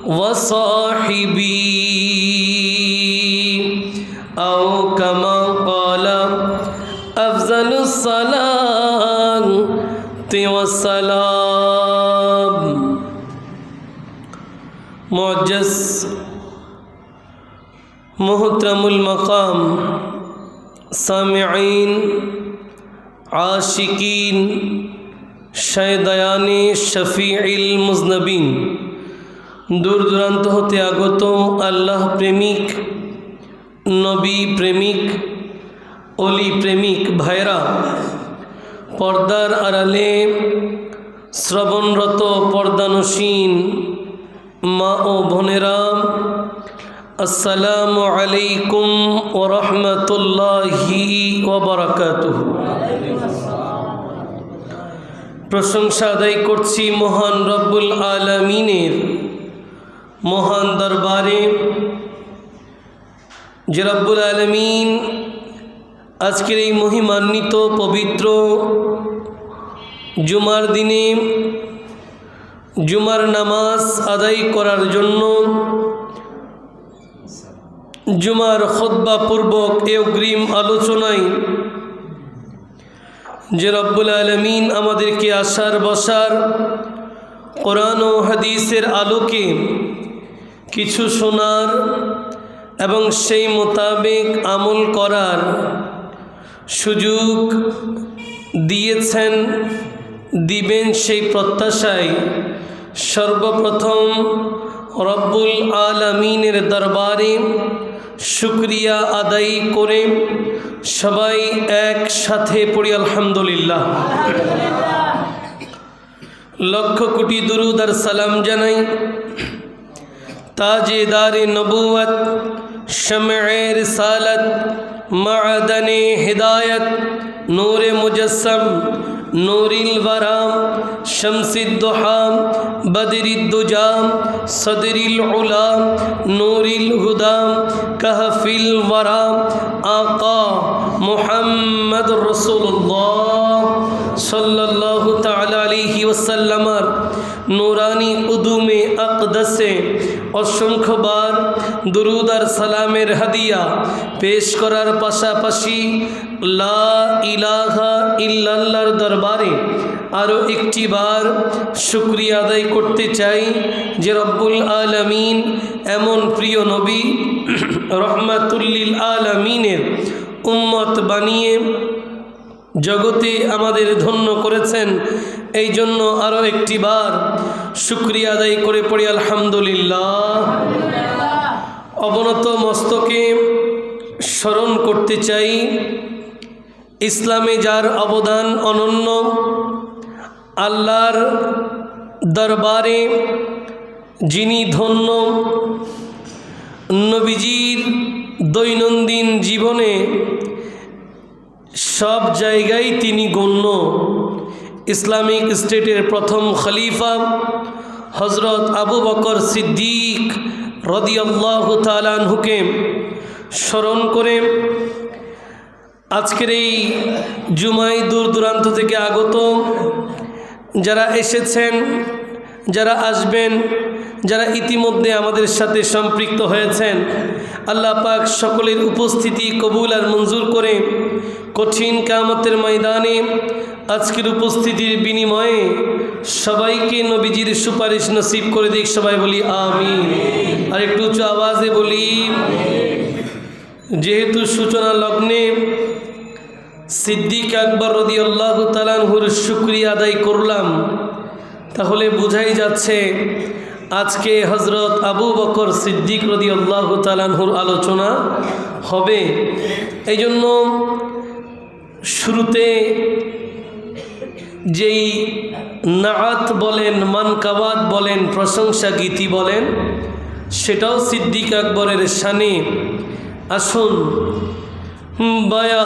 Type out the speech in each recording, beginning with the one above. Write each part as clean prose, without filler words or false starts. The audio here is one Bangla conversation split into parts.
وصاحبي أو كما قال أفضل الصلاة والسلام معجز محترم المقام सामिईन आशिकीन शैदयान शफीइल मुज़नबीन दूर दूरान्त होते आगत आल्लाह प्रेमिक नबी प्रेमिक ओली प्रेमिक भाईरा पर्दार आड़ाले श्रवणरत पर्दानसीन मा ओ बोनेरा अस्सलामु आलैकुम व रहमतुल्लाहि व बाराकातुहु। प्रशंसा आदाय करछि महान रब्बुल आलमीनेर महान दरबारे जे रब्बुल आलमीन आजकेर এই মহিমান্বিত পবিত্র জুমার দিনে জুমার নামাজ আদায় করার জন্য जुमार खुतबा पूर्वक अग्रिम आलोचनाय जे रब्बुल आलमीन आमादेरके आसार बसार कुरान ओ हदीसेर आलोके किछु शोनार एवं सेई मोताबेक आमल करार सुयोग दिएछेन दिबेन सेई प्रत्याशाय सर्वप्रथम रब्बुल आलमीनेर दरबारे शुक्रिया आदाय करे सबाई एक साथे पढ़ी आलহামদুলিল্লাহ। लक्ष कोटी दुरूद और सलाम जानाई ताजेदारे नबुवत शमए रिसालत मादने हिदायत नूरे मुजस्सम नूरिल वराम शम्सिद्दुहाम बदरिद्दुजाम सदरिल उलाम नूरिल हुदाम कहफिल वराम आका मुहम्मद रसूलुल्लाह सल्लल्लाहु ताला अलैहि वसल्लम नूरानी उदुमे अक़दसे असंख्य बार दुरूद और सलामेर हदिया पेश करार पाशापाशी ला इलाहा इल्लाल्लाहर दरबारे आरो एकटी बार शुक्रिया आदाय करते चाই जे रब्बुल आलमीन एमन प्रिय नबी रहमतुल लिल आलमीनेर उम्मत बानिये जगते आमादेर धन्य करेছেন এই জন্য আরো একটি বার শুকরিয়া আদায় করে পড়ি আলহামদুলিল্লাহ। অবনত মস্তকে স্মরণ করতে চাই ইসলামে যার অবদান অনন্য আল্লাহর দরবারে যিনি ধন্য নবীজির দৈনন্দিন জীবনে सब জায়গায় তিনি গণ্য ইসলামিক স্টেটের প্রথম খলিফা হযরত আবু বকর সিদ্দিক রাদিয়াল্লাহু তাআলা আনহুকে স্মরণ করে আজকের এই জুমায় দূর দূরান্ত থেকে আগত যারা এসেছেন যারা আসবেন যারা ইতিমধ্যে আমাদের সাথে সম্পৃক্ত হয়েছেন আল্লাহ পাক সকলের উপস্থিতি কবুল আর মঞ্জুর করে কঠিন কিয়ামতের ময়দানে আজকের উপস্থিতির বিনিময়ে সবাইকে নবীজির সুপারিশ নসিব করে দিক সবাই বলি আমিন আর একটু উচ্চ আওয়াজে বলি যেহেতু সূচনা লগ্নে সিদ্দিক আকবর রাদিয়াল্লাহু তাআলা আনহুর শুকরিয়া আদায় করলাম তাহলে বোঝাই যাচ্ছে আজকে হযরত আবু বকর সিদ্দিক রাদিয়াল্লাহু তাআলা আনহুর আলোচনা হবে। এইজন্য শুরুতে যেই নাআত বলেন মানকাবাত বলেন প্রশংসা গীতি বলেন সেটাও সিদ্দিক আকবরের শানে। আসুন বয়া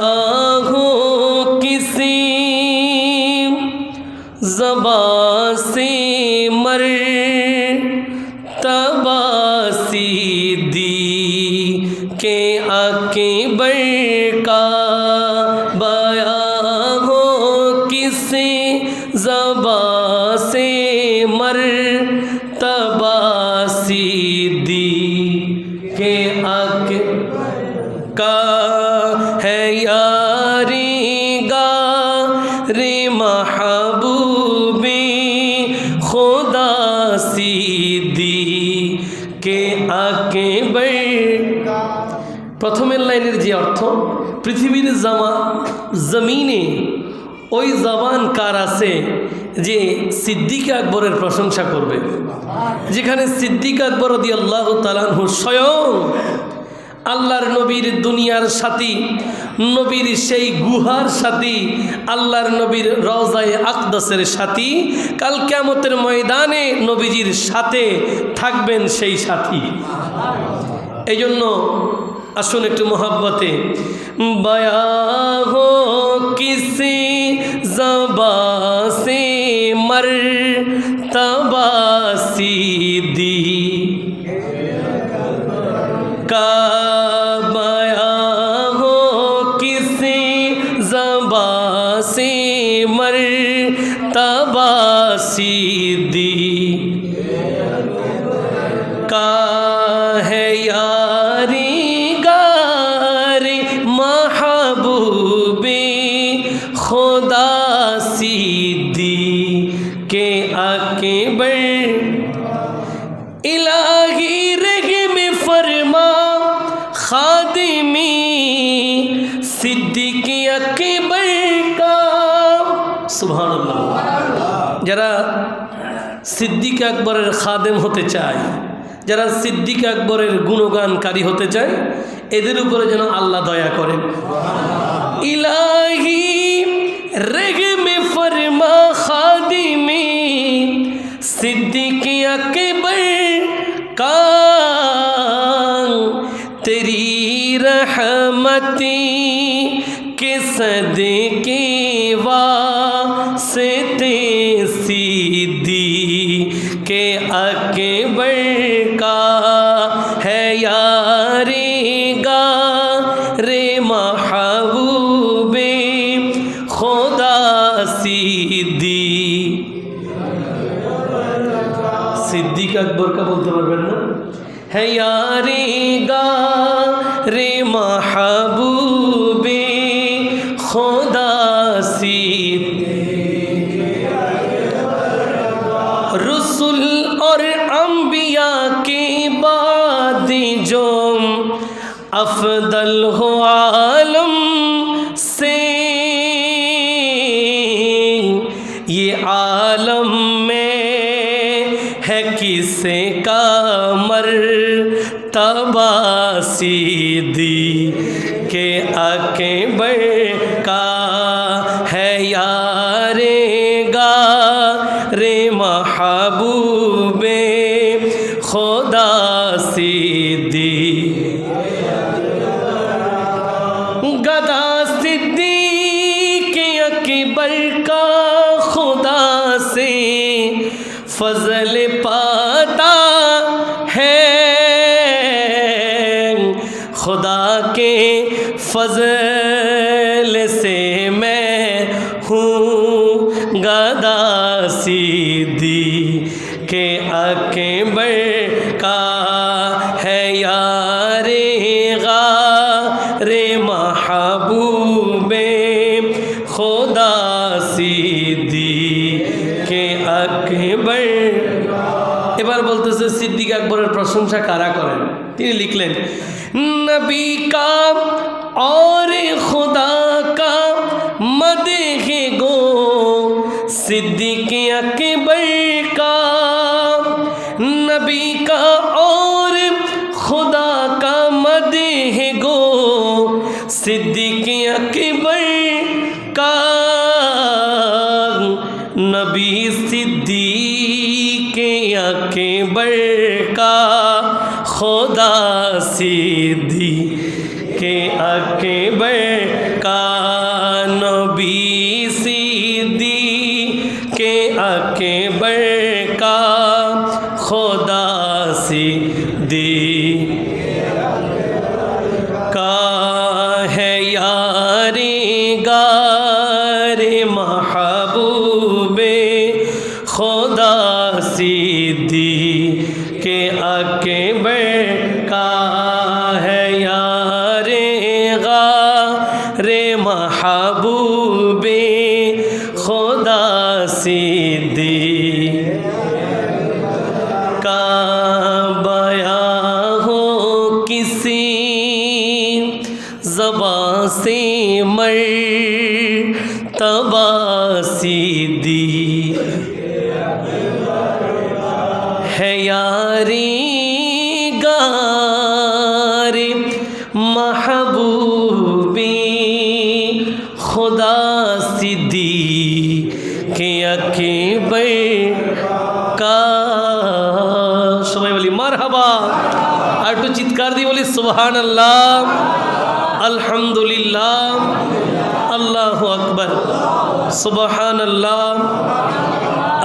হো কিসি ज़बां से मर्तबा सीदी के अकबर का बयां हो किसी ज़बां से मर्तबा सिद्दी के आके का है यारी गारे महबूबी खुदा सिद्दी के आके प्रथमेर लाइनेर जे अर्थ पृथिवीर जमीने ওই জবান কার আছে যে সিদ্দিক আকবরের প্রশংসা করবে, যেখানে সিদ্দিক আকবর রাদিয়াল্লাহু তাআলা আনহু স্বয়ং আল্লাহর নবীর দুনিয়ার সাথী, নবীর সেই গুহার সাথী, আল্লাহর নবীর রওজায়ে আকদাসের সাথী, কাল কিয়ামতের ময়দানে নবীজির সাথে থাকবেন সেই সাথী। এই জন্য আসুন একটু মোহাব্বতে বয়া হো কিসি ज़बा से मर्तबा सिद्दी का बया हो किसी ज़बा से मर्तबा सिद्दी का है यारी गारे महबूबे खुदा सिद्दी के आके इलाही रहम फरमा खादिमी सिद्दीक अकबर का। सुबहानाल्लाह। যারা সিদ্দিক আকবরের খাদেম হতে চায়, যারা সিদ্দিক আকবরের গুণগানকারী হতে চায়, এদের উপরে যেন আল্লাহ দয়া করেন। ইলাহি रहम फरमा खादिमी सिद्दीक अकबर का तेरी रहमती के सदके वास्ते सिद्दी के अकबर का है यारी गारे महबूबे खुदा सिद्दी। सिद्दीक আকবর का बोलते পারবেন না? है यारी गारे महबूबे खुदा सिद्दी। रसूल और अंबिया के बाद जो अफदल हो आलम से, ये आलम में है किसे का मर्तबा सिद्दी के अकबर का है यारे गारे महबूबे खुदा सिद्दी। गदा सिद्दीक अकबर का खुदा से फजल पाता है, खुदा के फजल से मैं हूँ गदा सिद्दी के अकबर का है यारे गारे महबूबे खुदा सिद्दी के अकबर। এবার বলতেছে সিদ্দিক আকবরের প্রশংসা কারা করেন? তিনি লিখলেন नबी का और खुदा का मदह गो सिद्दीक अकबर का, नबी का और खुदा का मदह गो सिद्दीक अकबर का, नबी सिद्दीक अकबर का खुदा सिद्दी के अकबर का, नबी सिद्दी के अकबर का खुदा सिद्दी का है यारी गारे महबूबे खुदा सिद्दी के अकबर का है यारे गारे महबूबे खुदा सिद्दीक का बयां हो किसी ज़बां से मर्तबा सिद्दीक है यारी गारे महबूबी खुदा सिद्दीक के अकबर का সবাই বলি মারহাবা আর একটু চিৎকার দিয়ে বলি সুবহানাল্লাহ আলহামদুলিল্লাহ আল্লাহু আকবার সুবহানাল্লাহ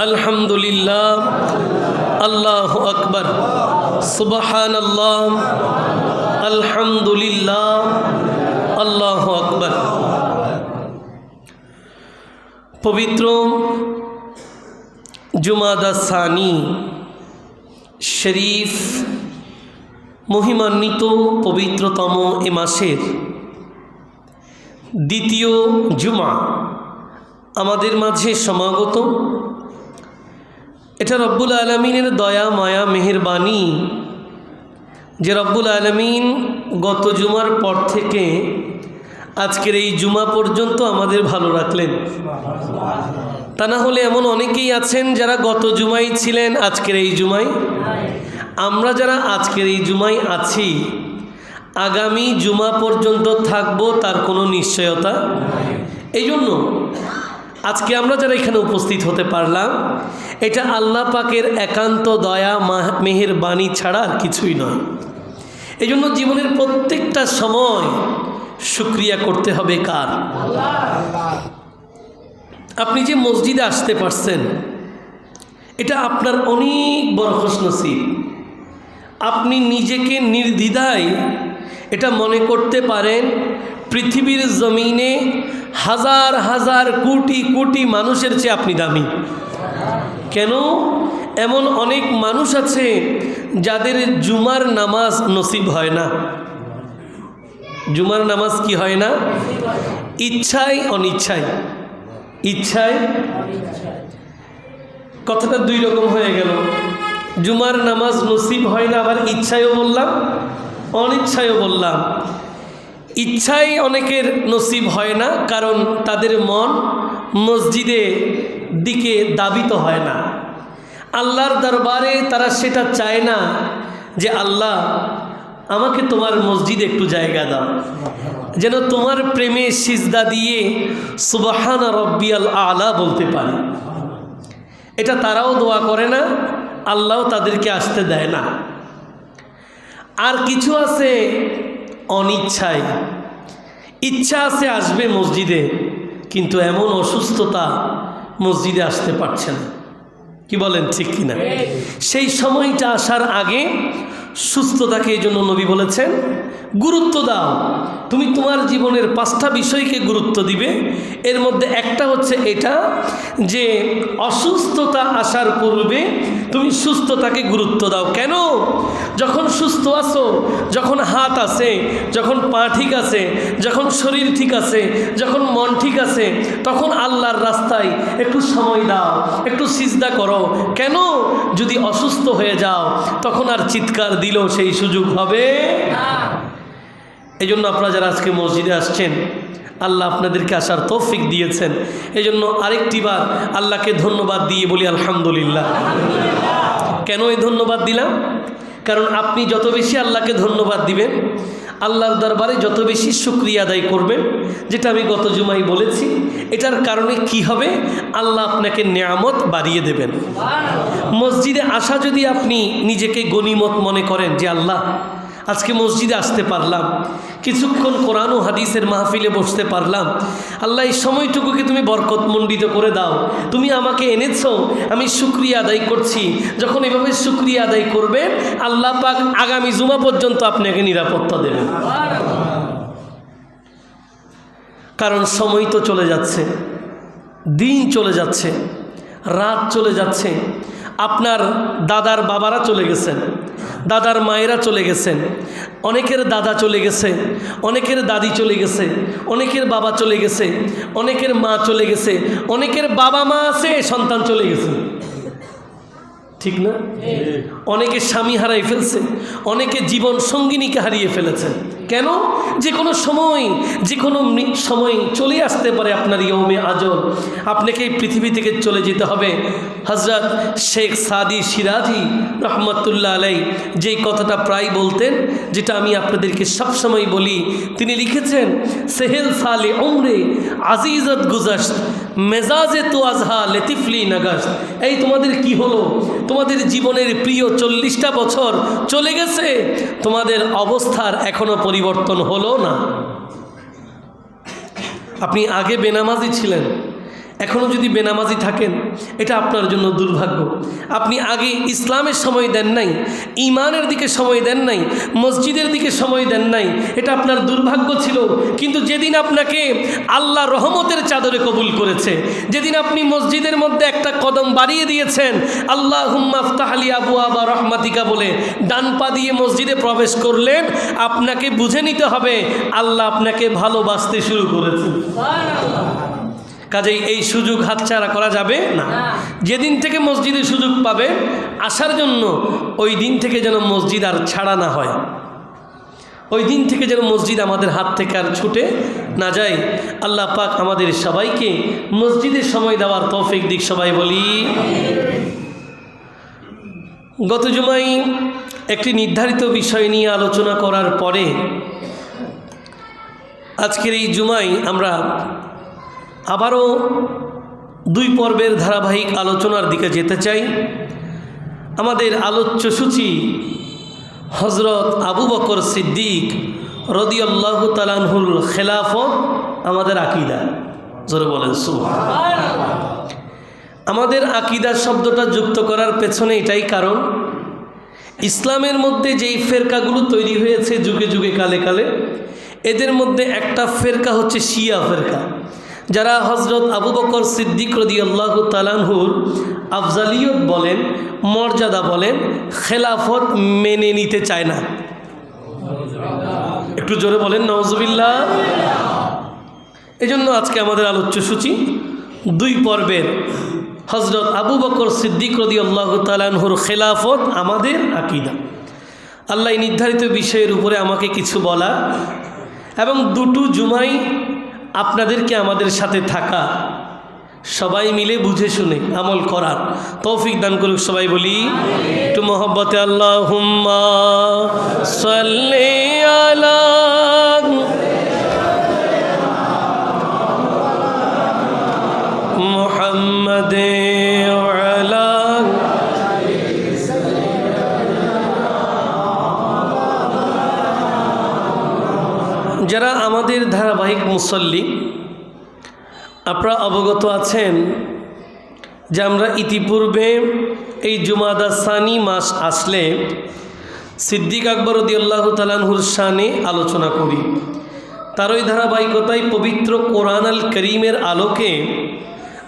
আলহামদুলিল্লাহ আল্লাহু আকবার সুবহানাল্লাহ আলহামদুলিল্লাহ আল্লাহু আকবার। পবিত্র জুমাদা সানি শরীফ মহিমান্বিত পবিত্রতম এ মাসের দ্বিতীয় জুমা আমাদের মাঝে সমাগত। এটা রব্বুল আলমিনের দয়া মায়া মেহেরবানি যে রব্বুল আলমিন গত জুমার পর থেকে আজকের এই জুমা পর্যন্ত আমাদের ভালো রাখলেন। তা না হলে এমন অনেকেই আছেন যারা গত জুমাই ছিলেন, আজকের এই জুমাই। আমরা যারা আজকের এই জুমাই আছি, আগামী জুমা পর্যন্ত থাকবো তার কোনো নিশ্চয়তা। এই জন্য আজকে আমরা যারা এখানে উপস্থিত হতে পারলাম, এটা আল্লাহ পাকের একান্ত দয়া মেহেরবানি ছাড়া আর কিছুই নয়। এই জন্য জীবনের প্রত্যেকটা সময় শুকরিয়া করতে হবে কার? আপনি যে মসজিদে আসতে পারছেন, এটা আপনার অনেক বড় খুশনসিব। আপনি নিজেকে নির্দ্বিধায় এটা মনে করতে পারেন পৃথিবীর জমিনে হাজার হাজার কোটি কোটি মানুষের চেয়ে আপনি দামি। কেন? এমন অনেক মানুষ আছে যাদের জুমার নামাজ নসিব হয় না। জুমার নামাজ কি হয় না? ইচ্ছায় অনিচ্ছায়। ইচ্ছায়, কথাটা দুই রকম হয়ে গেল। জুমার নামাজ নসিব হয় না, আবার ইচ্ছায়ও বললাম অনিচ্ছায়ও বললাম। ইচ্ছায় অনেকের নসিব হয় না, কারণ তাদের মন মসজিদে দিকে দাবিত হয় না। আল্লাহর দরবারে তারা সেটা চায় না যে আল্লাহ আমাকে তোমার মসজিদে একটু জায়গা দাও, যেন তোমার প্রেমে সিজদা দিয়ে সুবহান রব্বিয়াল আলা বলতে পারে। এটা তারাও দোয়া করে না, আল্লাহও তাদেরকে আসতে দেয় না। আর কিছু আছে অনিচ্ছায়, ইচ্ছা আছে আসবে মসজিদে, কিন্তু এমন অসুস্থতা মসজিদে আসতে পারছে না। কি বলেন, ঠিক কিনা? সেই সময়টা আসার আগে সুস্থতাকে এই জন্য নবী বলেছেন গুরুত্ব দাও। তুমি তোমার জীবনের 5টা বিষয়কে গুরুত্ব দিবে। এর মধ্যে একটা হচ্ছে এটা যে অসুস্থতা আসার পূর্বে তুমি সুস্থতাকে গুরুত্ব দাও। কেন? যখন সুস্থ আছো, যখন হাত আছে, যখন পা ঠিক আছে, যখন শরীর ঠিক আছে, যখন মন ঠিক আছে, তখন আল্লাহর রাস্তায় একটু সময় দাও, একটু সিজদা করো। কেন? যদি অসুস্থ হয়ে যাও তখন আর চিৎকার দিলেও সেই সুযোগ হবে না। এই জন্য আপনারা যারা আজকে মসজিদে আসছেন, আল্লাহ আপনাদেরকে আসার তৌফিক দিয়েছেন। এই জন্য আরেকটি বার আল্লাহকে ধন্যবাদ দিয়ে বলি আলহামদুলিল্লাহ। কেন এই ধন্যবাদ দিলাম? কারণ আপনি যত বেশি আল্লাহকে ধন্যবাদ দিবেন, আল্লাহর দরবারে যত বেশি শুকরিয়া আদায় করবেন, যেটা আমি গত জুমাই বলেছি, এটার কারণে কি হবে? আল্লাহ আপনাকে নেয়ামত বাড়িয়ে দেবেন। মসজিদে আসা যদি আপনি নিজেকে গনিমত মনে করেন যে আল্লাহ আজকে মসজিদে আসতে পারলাম, কিছুক্ষণ কোরআন ও হাদিসের মাহফিলে বসতে পারলাম, আল্লাহ এই সময়টুকুকে তুমি বরকতমণ্ডিত করে দাও, তুমি আমাকে এনেছো, আমি শুকরিয়া আদায় করছি। যখন এভাবে শুকরিয়া আদায় করবেন, আল্লাহ পাক আগামী জুমা পর্যন্ত আপনাকে নিরাপত্তা দেবেন। কারণ সময় তো চলে যাচ্ছে, দিন চলে যাচ্ছে, রাত চলে যাচ্ছে, আপনার দাদার বাবারা চলে গেছেন, দাদার মায়েরা চলে গেছেন, অনেকের দাদা চলে গেছে, অনেকের দাদি চলে গেছে, অনেকের বাবা চলে গেছে, অনেকের মা চলে গেছে, অনেকের বাবা মা আছে, সন্তান চলে গেছে, ঠিক না? অনেকে স্বামী হারিয়ে ফেলছে, অনেকে জীবন সঙ্গিনীকে হারিয়ে ফেলেছেন। কেন? যে কোনো সময় চলে আসতে পারে আপনার ইয়ৌমে আজল, আপনাকে এই পৃথিবী থেকে চলে যেতে হবে। হযরত শেখ সাদি সিরাজি রহমতুল্লাহ আলাই যেই কথাটা প্রায় বলতেন, যেটা আমি আপনাদেরকে সবসময় বলি, তিনি লিখেছেন, সেহেল সালে উমরে আজিজত গুজাশত মেজাজে তো আজহা লেতিফলি নাগাস। এই তোমাদের কি হলো? তোমাদের জীবনের প্রিয় 40টা বছর চলে গেছে, তোমাদের অবস্থার এখনো পরিবর্তন হলো না। আপনি আগে বেনামাজি ছিলেন, এখনও যদি বেনামাজি থাকেন, এটা আপনার জন্য দুর্ভাগ্য। আপনি আগে ইসলামের সময় দেন নাই, ইমানের দিকে সময় দেন নাই, মসজিদের দিকে সময় দেন নাই, এটা আপনার দুর্ভাগ্য ছিল। কিন্তু যেদিন আপনাকে আল্লাহ রহমতের চাদরে কবুল করেছে, যেদিন আপনি মসজিদের মধ্যে একটা কদম বাড়িয়ে দিয়েছেন, আল্লাহুম্মা আফতাহ লি আবওয়াবা রহমাতিকা বলে ডান পা দিয়ে মসজিদে প্রবেশ করলেন, আপনাকে বুঝে নিতে হবে আল্লাহ আপনাকে ভালোবাসতে শুরু করেছেন। কাজেই এই সুযোগ হাতছাড়া করা যাবে না। যেদিন থেকে মসজিদে সুযোগ পাবে আসার জন্য, ওই দিন থেকে যেন মসজিদ আর ছাড়া না হয়, ওই দিন থেকে যেন মসজিদ আমাদের হাত থেকে আর ছুটে না যায়। আল্লাহ পাক আমাদের সবাইকে মসজিদে সময় দেওয়ার তৌফিক দিক। সবাই বলি। গত জুমায় একটি নির্ধারিত বিষয় নিয়ে আলোচনা করার পরে আজকের এই জুমায় আমরা আবারও 2 পর্বের ধারাবাহিক আলোচনার দিকে যেতে চাই। আমাদের আলোচ্য সূচি হযরত আবু বকর সিদ্দিক রাদিয়াল্লাহু তাআলা আনহুর খেলাফত আমাদের আকীদা। জোরে বলেন সুবহানাল্লাহ। আমাদের আকীদা শব্দটা যুক্ত করার পেছনে এটাই কারণ, ইসলামের মধ্যে যেই ফেরকাগুলো তৈরি হয়েছে যুগে যুগে কালে কালে, এদের মধ্যে একটা ফেরকা হচ্ছে শিয়া ফেরকা, যারা হযরত আবু বকর সিদ্দিক রাদিয়াল্লাহু তাআলা আনহুর আফজালিয়ত বলেন, মর্যাদা বলেন, খেলাফত মেনে নিতে চায় না। একটু জোরে বলেন নাউজুবিল্লাহ। এজন্য আজকে আমাদের আলোচ্য সূচি 2 পর্বের হযরত আবু বকর সিদ্দিক রাদিয়াল্লাহু তাআলা আনহুর খেলাফত আমাদের আকীদা। আল্লাহ নির্ধারিত বিষয়ের উপরে আমাকে কিছু বলা এবং 2টো জুমাই আপনাদেরকে আমাদের সাথে থাকা, সবাই মিলে বুঝে শুনে আমল করার তৌফিক দান করুক। সবাই বলি একটু মহব্বতে আল্লাহুম্মা সাল্লি আলা মুহাম্মাদে ওয়া আলা যারা আমাদের ধারাবাহিক মুসল্লি, আপনারা অবগত আছেন যে আমরা ইতিপূর্বে এই জুমাদা সানি মাস আসলে সিদ্দিক আকবর রাদিয়াল্লাহু তাআলা আনহুর শানে আলোচনা করি। তার ওই ধারাবাহিকতায় পবিত্র কোরআন আল করিমের আলোকে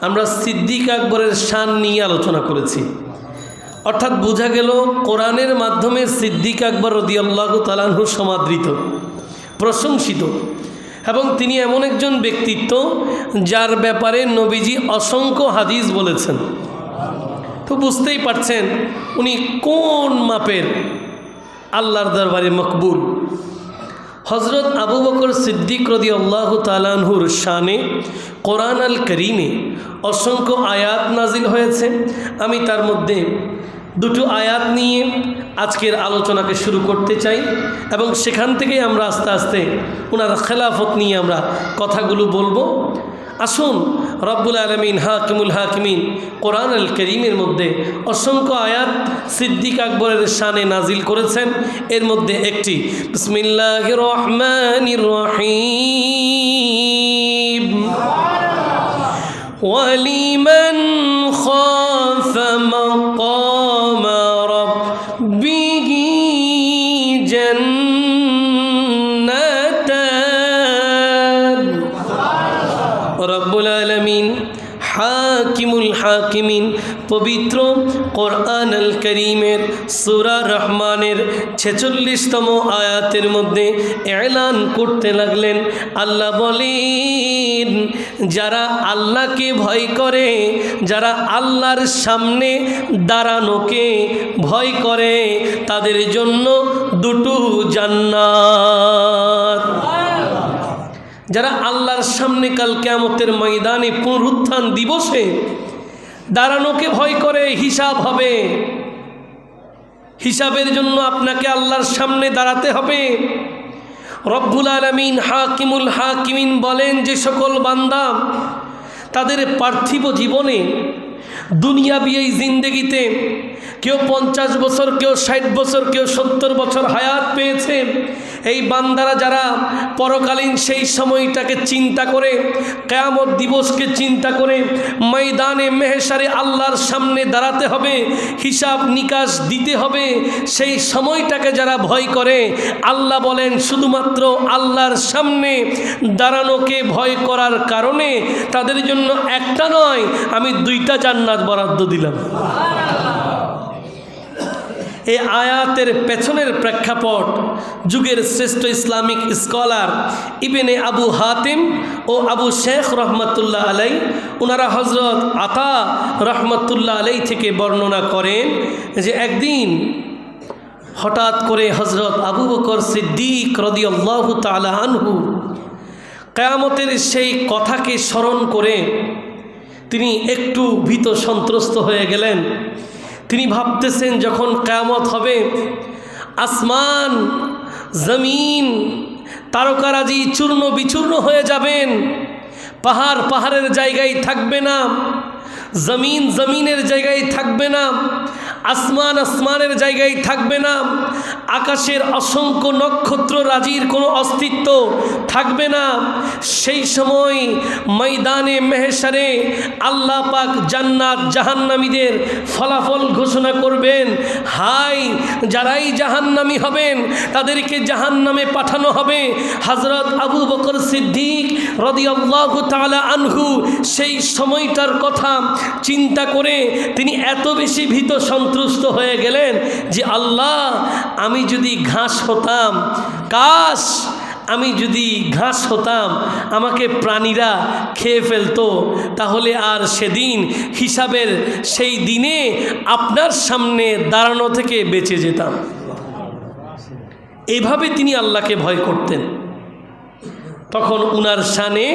আমরা সিদ্দিক আকবরের শান নিয়ে আলোচনা করেছি। অর্থাৎ বোঝা গেল কোরআনের মাধ্যমে সিদ্দিক আকবর রাদিয়াল্লাহু তাআলা আনহু সমাদৃত, প্রশংসিত, এবং তিনি এমন একজন ব্যক্তিত্ব যার ব্যাপারে নবীজি অসংখ্য হাদিস বলেছেন। তো বুঝতেই পারছেন উনি কোন মাপের আল্লাহর দরবারে মকবুল। হযরত আবু বকর সিদ্দিক রাদিয়াল্লাহু তাআলা আনহুর শানে কোরআন আল করিমে অসংখ্য আয়াত নাজিল হয়েছে। আমি তার মধ্যে 2টো আয়াত নিয়ে আজকের আলোচনাকে শুরু করতে চাই এবং সেখান থেকেই আমরা আস্তে আস্তে ওনার খেলাফত নিয়ে আমরা কথাগুলো বলবো। আসুন, রব্বুল আলামিন হাকিমুল হাকিমিন কোরআন আল করিমের মধ্যে অসংখ্য আয়াত সিদ্দিক আকবরের শানে নাজিল করেছেন। এর মধ্যে একটি বিসমিল্লাহির রহমানির রহিম ওয়ালিমান খাফা মাকাম রাব্বিহি জান্নাতান। রব্বুল আলামিন হাকিমুল হাকিমিন পবিত্র কোরআনুল কারীমের সূরা রহমানের 46তম আয়াতের মধ্যে এলান করতে লাগলেন। আল্লাহ বলেন, যারা আল্লাহকে ভয় করে, যারা আল্লাহর সামনে দাঁড়ানোকে ভয় করে, তাদের জন্য দুটো জান্নাত। যারা আল্লাহর সামনে কাল কিয়ামতের ময়দানে পুনরুত্থান দিবসে দাঁড়ানোকে ভয় করে, হিসাব হবে, হিসাবের জন্য আপনাকে আল্লাহর সামনে দাঁড়াতে হবে। রব্বুল আলামিন হাকিমুল হাকিমিন বলেন, যে সকল বান্দা তাদের পার্থিব জীবনে দুনিয়াবি এই জিন্দেগিতে কেউ 50 বছর, কেউ 60 বছর, কেউ 70 বছর হায়াত পেয়েছে, এই বান্দারা যারা পরকালীন সেই সময়টাকে চিন্তা করে, কিয়ামত দিবসকে চিন্তা করে, ময়দানে মেহশারে আল্লাহর সামনে দাঁড়াতে হবে, হিসাব নিকাশ দিতে হবে, সেই সময়টাকে যারা ভয় করে, আল্লাহ বলেন শুধুমাত্র আল্লাহর সামনে দাঁড়ানোকে ভয় করার কারণে তাদের জন্য একটা নয়, আমি 2টা জান্নাত বরাদ্দ দিলাম। এই আয়াতের পেছনের প্রেক্ষাপট যুগের শ্রেষ্ঠ ইসলামিক স্কলার ইবনে আবু হাতিম ও আবু শেখ রহমতুল্লাহ আলাই, ওনারা হজরত আতা রহমতুল্লাহ আলাই থেকে বর্ণনা করেন যে একদিন হঠাৎ করে হজরত আবু বকর সিদ্দিক রাদিয়াল্লাহু তাআলা আনহু কিয়ামতের সেই কথাকে স্মরণ করে তিনি একটু ভীত সন্ত্রস্ত হয়ে গেলেন। তিনি ভাবতেছেন, যখন কিয়ামত হবে, আসমান জমিন তারকারাজি চূর্ণ বিচূর্ণ হয়ে যাবেন, পাহাড় পাহাড়ের জায়গায় থাকবে না, জমিন জমিনের জায়গায় থাকবে না, আসমান আসমানের জায়গায় থাকবে না, আকাশের অসংখ্য নক্ষত্র রাজির কোনো অস্তিত্ব থাকবে না। সেই সময় ময়দানে মেহশারে আল্লাহ পাক জান্নাত জাহান্নামীদের ফলাফল ঘোষণা করবেন। হাই, যারাই জাহান্নামী হবেন তাদেরকে জাহান্নামে পাঠানো হবে। হযরত আবু বকর সিদ্দিক রাদিয়াল্লাহু তাআলা আনহু সেই সময়টার কথা চিন্তা করে তিনি এত বেশি ভীত সন্ত্রস্ত হয়ে গেলেন যে, আল্লাহ, আমি যদি ঘাস হতাম, কাশ আমি যদি ঘাস হতাম, আমাকে প্রাণীরা খেয়ে ফেলতো, তাহলে আর সেদিন হিসাবের সেই দিনে আপনার সামনে দাঁড়ানো থেকে বেঁচে যেতাম। এভাবে তিনি আল্লাহকে ভয় করতেন। তখন উনার শানে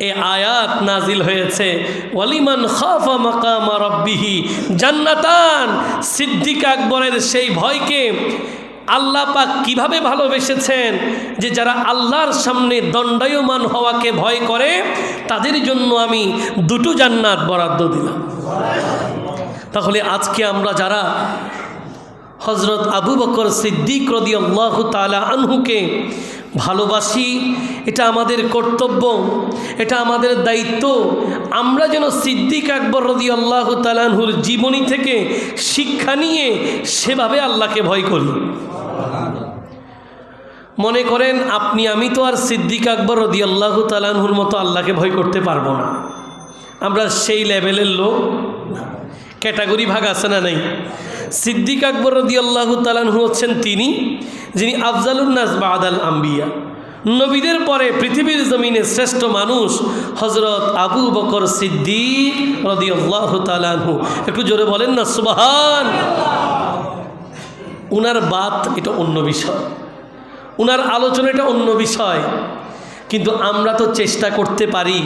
এ আয়াত নাজিল হয়েছে, ওয়ালিমান খাফা মাকামা রাব্বিহি জান্নাতান। সিদ্দিক আকবরের সেই ভয়কে আল্লাহ পাক কিভাবে ভালোবেসেছেন যে যারা আল্লাহর সামনে দণ্ডায়মান হওয়াকে ভয় করে তাদের জন্য আমি 2টো জান্নাত বরাদ্দ দিলাম। তাহলে আজকে আমরা যারা হযরত আবু বকর সিদ্দিক রাদিয়াল্লাহু তাআলা আনহুকে ভালোবাসি, এটা আমাদের কর্তব্য, এটা আমাদের দায়িত্ব। আমরা যেন সিদ্দিক আকবর রাদিয়াল্লাহু তাআলা আনহুর জীবনী থেকে শিক্ষা নিয়ে সেভাবে আল্লাহকে ভয় করি। মনে করেন আপনি আমি তো আর সিদ্দিক আকবর রাদিয়াল্লাহু তাআলা আনহুর মতো আল্লাহকে ভয় করতে পারবো না, আমরা সেই লেভেলের লোক। ক্যাটাগরি ভাগ আছে না নাই? সিদ্দিক আকবর রাদিয়াল্লাহু তাআলা আনহু হচ্ছেন তিনি যিনি আফজালুন নাস বাদাল আম্বিয়া, নবীদের পরে পৃথিবীর জমিনে শ্রেষ্ঠ মানুষ হযরত আবু বকর সিদ্দিক রাদিয়াল্লাহু তাআলা আনহু। একটু জোরে বলেন না সুবহান। উনার বাত এটা অন্য বিষয়, উনার আলোচনা এটা অন্য বিষয়, কিন্তু আমরা তো চেষ্টা করতে পারি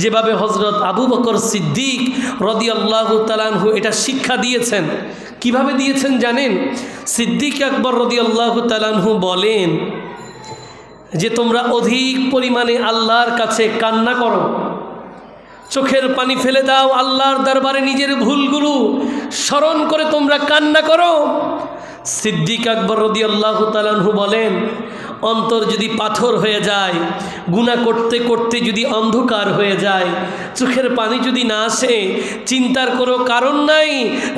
যেভাবে হযরত আবু বকর সিদ্দিক রাদিয়াল্লাহু তাআলা আনহু এটা শিক্ষা দিয়েছেন। কিভাবে দিয়েছেন জানেন? সিদ্দিক আকবর রাদিয়াল্লাহু তাআলা আনহু বলেন যে তোমরা অধিক পরিমাণে আল্লাহর কাছে কান্না করো, চোখের পানি ফেলে দাও, আল্লাহর দরবারে নিজের ভুলগুলো স্মরণ করে তোমরা কান্না করো। সিদ্দিক আকবর রাদিয়াল্লাহু তাআলা আনহু বলেন, অন্তর যদি পাথর হয়ে যায়, গুনাহ করতে করতে যদি অন্ধকার হয়ে যায়, চোখের পানি যদি না আসে, চিন্তার কোনো কারণ নাই।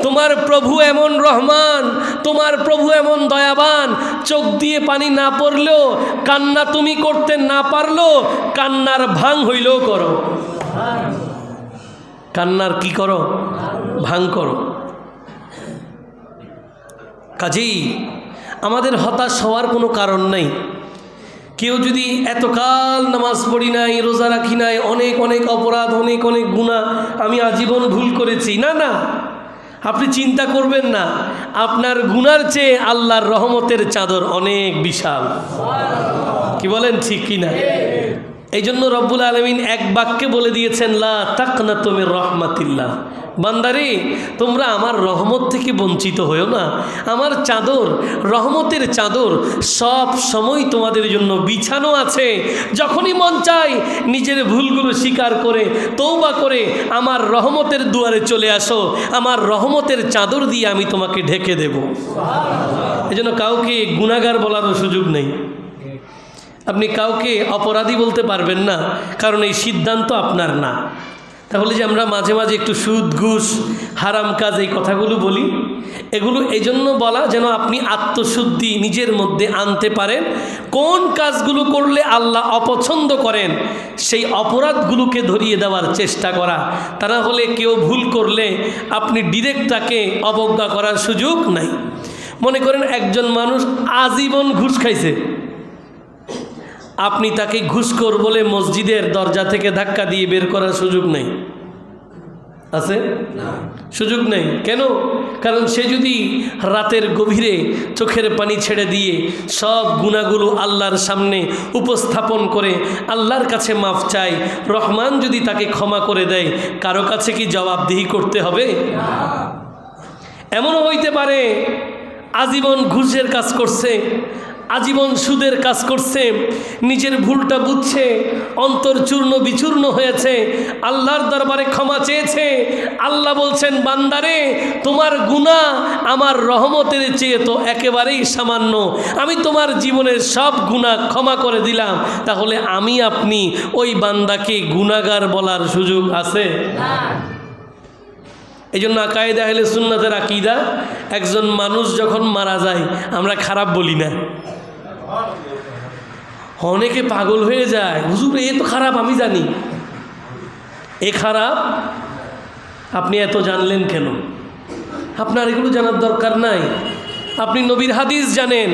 তোমার প্রভু এমন রহমান, তোমার প্রভু এমন দয়াবান, চোখ দিয়ে পানি না পড়লেও, কান্না তুমি করতে না পারলেও কান্নার ভাঙ হইলেও করো। কান্নার কি করো? ভাঙ করো। কাজেই আমাদের হতাশ হওয়ার কোনো কারণ নাই। কেউ যদি এতকাল নামাজ পড়ি নাই, রোজা রাখি নাই, অনেক অনেক অপরাধ, অনেক অনেক গুনাহ, আমি আজীবন ভুল করেছি, না না, আপনি চিন্তা করবেন না। আপনার গুনার চেয়ে আল্লাহর রহমতের চাদর অনেক বিশাল। কি বলেন, ঠিক কি না? এই জন্য রব্বুল আলামিন এক বাক্যে বলে দিয়েছেন, লা তাকনাতু মির রাহমাতিল্লাহ, বান্দারে তোমরা আমার রহমত থেকে বঞ্চিত হয়েও না। আমার চাদর, রহমতের চাদর সব সময় তোমাদের জন্য বিছানো আছে। যখনই মন চায় নিজের ভুলগুলো স্বীকার করে তওবা করে আমার রহমতের দুয়ারে চলে আসো, আমার রহমতের চাদর দিয়ে আমি তোমাকে ঢেকে দেব। এজন্য কাউকে গুনাহগার বলারও সুযোগ নেই। আপনি কাউকে অপরাধী বলতে পারবেন না, কারণ এই সিদ্ধান্ত আপনার না। তাহলে যে আমরা মাঝে মাঝে একটু সুদ, ঘুষ, হারাম কাজ, এই কথাগুলো বলি, এগুলো এই জন্য বলা যেন আপনি আত্মশুদ্ধি নিজের মধ্যে আনতে পারেন। কোন কাজগুলো করলে আল্লাহ অপছন্দ করেন সেই অপরাধগুলোকে ধরিয়ে দেওয়ার চেষ্টা করা। তা না হলে কেউ ভুল করলে আপনি ডিরেক্ট তাকে অবজ্ঞা করার সুযোগ নাই। মনে করেন একজন মানুষ আজীবন ঘুষ খাইছে, আপনি তাকে ঘুষখোর বলে মসজিদের দরজা থেকে ধাক্কা দিয়ে বের করার সুযোগ নেই, আছে? সুযোগ নেই। কেন? কারণ সে যদি রাতের গভীরে চোখের পানি ছেড়ে দিয়ে সব গুনাহগুলো আল্লাহর সামনে উপস্থাপন করে আল্লাহর কাছে মাফ চায়, রহমান যদি তাকে ক্ষমা করে দেয়, কারো কাছে কি জবাবদিহি করতে হবে? এমনও হইতে পারে আজীবন ঘুষের কাজ করছে, আজীবন সুদের কাজ করছে, নিজের ভুলটা বুঝছে, অন্তর চূর্ণ বিচূর্ণ হয়েছে, আল্লাহর দরবারে ক্ষমা চেয়েছে। আল্লাহ বলছেন, বান্দারে তোমার গুনাহ আমার রহমতের চেয়ে তো একেবারেই সামান্য, আমি তোমার জীবনের সব গুনাহ ক্ষমা করে দিলাম। তাহলে আমি আপনি ওই বান্দাকে গুনাহগার বলার সুযোগ আছে? এই জন্য আকায়েদে আহলে সুন্নাতের আকীদা, একজন মানুষ যখন মারা যায় আমরা খারাপ বলি না। অনেকে পাগল হয়ে যায়, হুজুর এ তো খারাপ, আমি জানি এ খারাপ, আপনি এত জানলেন কেন? আপনার এগুলো জানার দরকার নাই। আপনি নবীর হাদিস জানেন,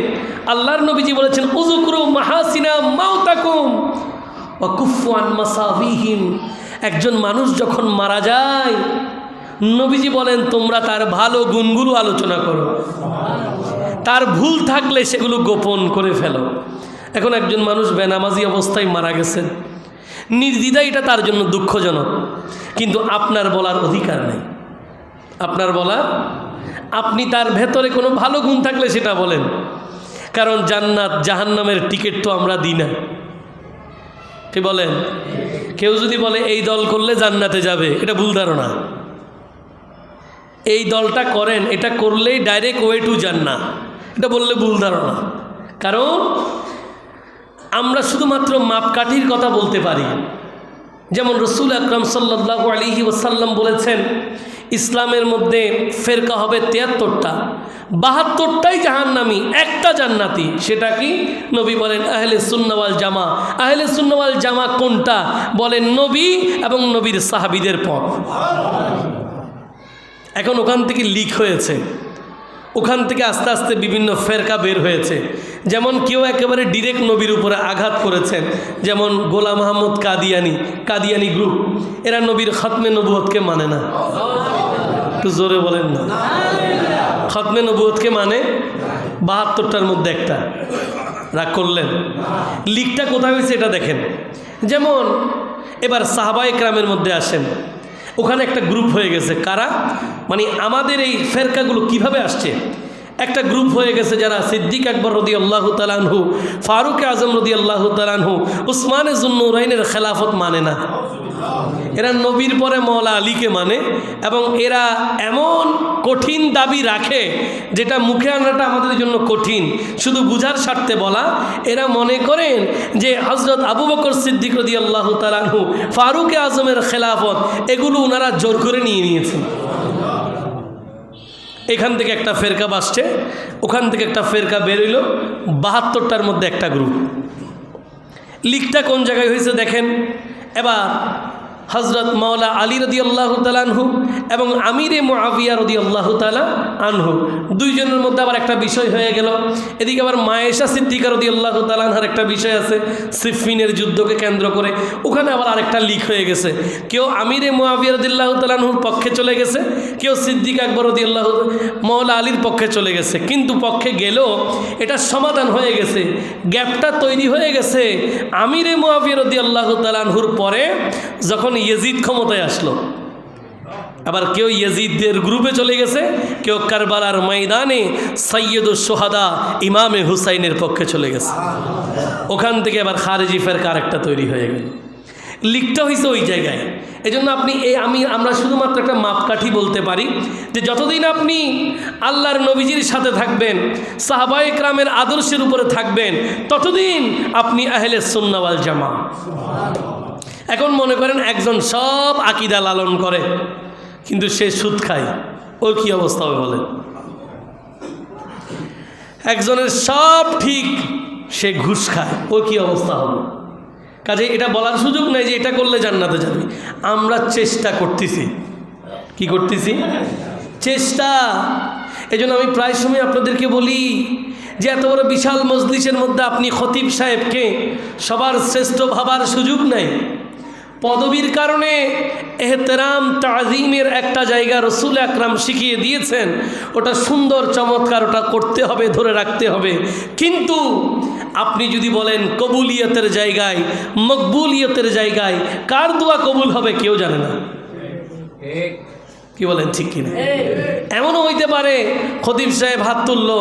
আল্লাহর নবীজি বলেছেন, উযকুরু মাহাসিনা মাউতাকুম ওয়া কুফু আন মাসাবিহিম। একজন মানুষ যখন মারা যায় নবীজি বলেন, তোমরা তার ভালো গুণগুলো আলোচনা করো, তার ভুল থাকলে সেগুলো গোপন করে ফেলো। এখন একজন মানুষ বেনামাজি অবস্থায় মারা গেছেন, নির্দ্বিধায় এটা তার জন্য দুঃখজনক, কিন্তু আপনার বলার অধিকার নেই। আপনার বলার, আপনি তার ভেতরে কোনো ভালো গুণ থাকলে সেটা বলেন, কারণ জান্নাত জাহান্নামের টিকিট তো আমরা দিই না। কি বলেন? কেউ যদি বলে এই দল করলে জান্নাতে যাবে, এটা ভুল ধারণা। এই দলটা করেন, এটা করলেই ডাইরেক্ট ওয়ে টু জান্নাত, এটা বললে ভুল ধারণা। কারণ আমরা শুধুমাত্র মাপকাঠির কথা বলতে পারি। যেমন রাসূল আকরাম সাল্লাল্লাহু আলাইহি ওয়াসাল্লাম বলেছেন, ইসলামের মধ্যে ফেরকা হবে 73টা, 72টাই জাহান্নামী, একটা জান্নাতি। সেটা কি? নবী বলেন আহলে সুন্নাহ ওয়াল জামা। আহলে সুন্নাহ ওয়াল জামা কোনটা? বলেন নবী এবং নবীর সাহাবীদের পথ। এখন ওখান থেকে লিক হয়েছে, ওখান থেকে আস্তে আস্তে বিভিন্ন ফেরকা বের হয়েছে। যেমন কেউ একেবারে ডিরেক্ট নবীর উপরে আঘাত করেছেন, যেমন গোলাম আহমদ কাদিয়ানি গ্রুপ, এরা নবীর খতমে নবুয়তকে মানে না। একটু জোরে বলেন না। খতমে নবুয়তকে মানে 72টার মধ্যে একটা। রাগ করলেন? লিকটা কোথায় হয়েছে এটা দেখেন। যেমন এবার সাহাবায়ে কেরামের মধ্যে আসেন, ওখানে একটা গ্রুপ হয়ে গেছে। কারা? মানে আমাদের এই ফেরকাগুলো কিভাবে আসছে? একটা গ্রুপ হয়ে গেছে যারা সিদ্দিক আকবর রাদিয়াল্লাহু তাআলা আনহু, ফারুক আজম রাদিয়াল্লাহু তাআলা আনহু, উসমানে যুন্নুরাইনের খেলাফত মানে না। এরা নবীর পরে মওলা আলীকে মানে, এবং এরা এমন কঠিন দাবি রাখে যেটা মুখে আনাটা আমাদের জন্য কঠিন, শুধু বুঝার স্বার্থে বলা। এরা মনে করেন যে হযরত আবু বকর সিদ্দিক রাদিয়াল্লাহু তাআলা আনহু, ফারুক আজমের খেলাফত, এগুলো ওনারা জোর করে নিয়ে নিয়েছেন। এখান থেকে একটা ফেরকা বাসছে, ওখান থেকে একটা ফেরকা বেরোইল, 72টার মধ্যে একটা গ্রুপ। লিকটা কোন জায়গায় হয়েছে দেখেন। এবার হযরত মাওলা আলী রাদিয়াল্লাহু তাআলা আনহু এবং আমিরে মুআবিয়া রাদিয়াল্লাহু তাআলা আনহু, দুইজনের মধ্যে আবার একটা বিষয় হয়ে গেল। এদিকে আবার মায়েশা সিদ্দিকা রাদিয়াল্লাহু তাআলা আনহার একটা বিষয় আছে সিফফিনের যুদ্ধকে কেন্দ্র করে, ওখানে আবার আরেকটা লিক হয়ে গেছে। কেউ আমিরে মুআবিয়া রাদিয়াল্লাহু তাআলা আনহুর পক্ষে চলে গেছে, কেউ সিদ্দিক আকবর রাদিয়াল্লাহু মাওলা আলীর পক্ষে চলে গেছে। কিন্তু পক্ষে গেলেও এটা সমাধান হয়ে গেছে, গ্যাপটা তৈরি হয়ে গেছে আমিরে মুআবিয়া রাদিয়াল্লাহু তাআলা আনহুর পরে যখন ইয়াজিদ ক্ষমতায় আসলো। আবার কেউ ইয়াজিদের গ্রুপে চলে গেছে, কেউ কারবালার ময়দানে সৈয়দুস সোহাদা ইমামে হুসাইনের পক্ষে চলে গেছে। ওখান থেকে আবার খারেজি ফেরকা আরেকটা তৈরি হয়ে গেল। লিকটা হয়েছে ওই জায়গায়। এই জন্য আপনি আমরা শুধুমাত্র একটা মাপকাঠি বলতে পারি যে যতদিন আপনি আল্লাহর নবীজির সাথে থাকবেন, সাহাবায়ে কেরামের আদর্শের উপরে থাকবেন, ততদিন আপনি আহলে সুন্নাহ ওয়াল জামাত। এখন মনে করেন একজন সব আকীদা লালন করে কিন্তু সে সুদ খায়, ওর কি অবস্থা হবে বলেন? একজনের সব ঠিক, সে ঘুষ খায়, ওর কি অবস্থা হবে? কাজে এটা বলার সুযোগ নাই যে এটা করলে জান্নাতে যাবে। আমরা চেষ্টা করতেছি, কি করতেছি? চেষ্টা। এই জন্য আমি প্রায় সময় আপনাদেরকে বলি যে এত বড় বিশাল মজলিসের মধ্যে আপনি খতিব সাহেবকে সবার শ্রেষ্ঠ ভাবার সুযোগ নাই। পদবীর কারণে এহতেরাম তাজিমের একটা জায়গা রসুল আকরাম শিখিয়ে দিয়েছেন, ওটা সুন্দর চমৎকার, ওটা করতে হবে, ধরে রাখতে হবে। কিন্তু আপনি যদি বলেন কবুলিয়তের জায়গায়, মকবুলিয়তের জায়গায় কার দোয়া কবুল হবে কেউ জানে না। কি বলেন, ঠিক কিনা? এমনও হইতে পারে খতিব সাহেব হাত তুললো,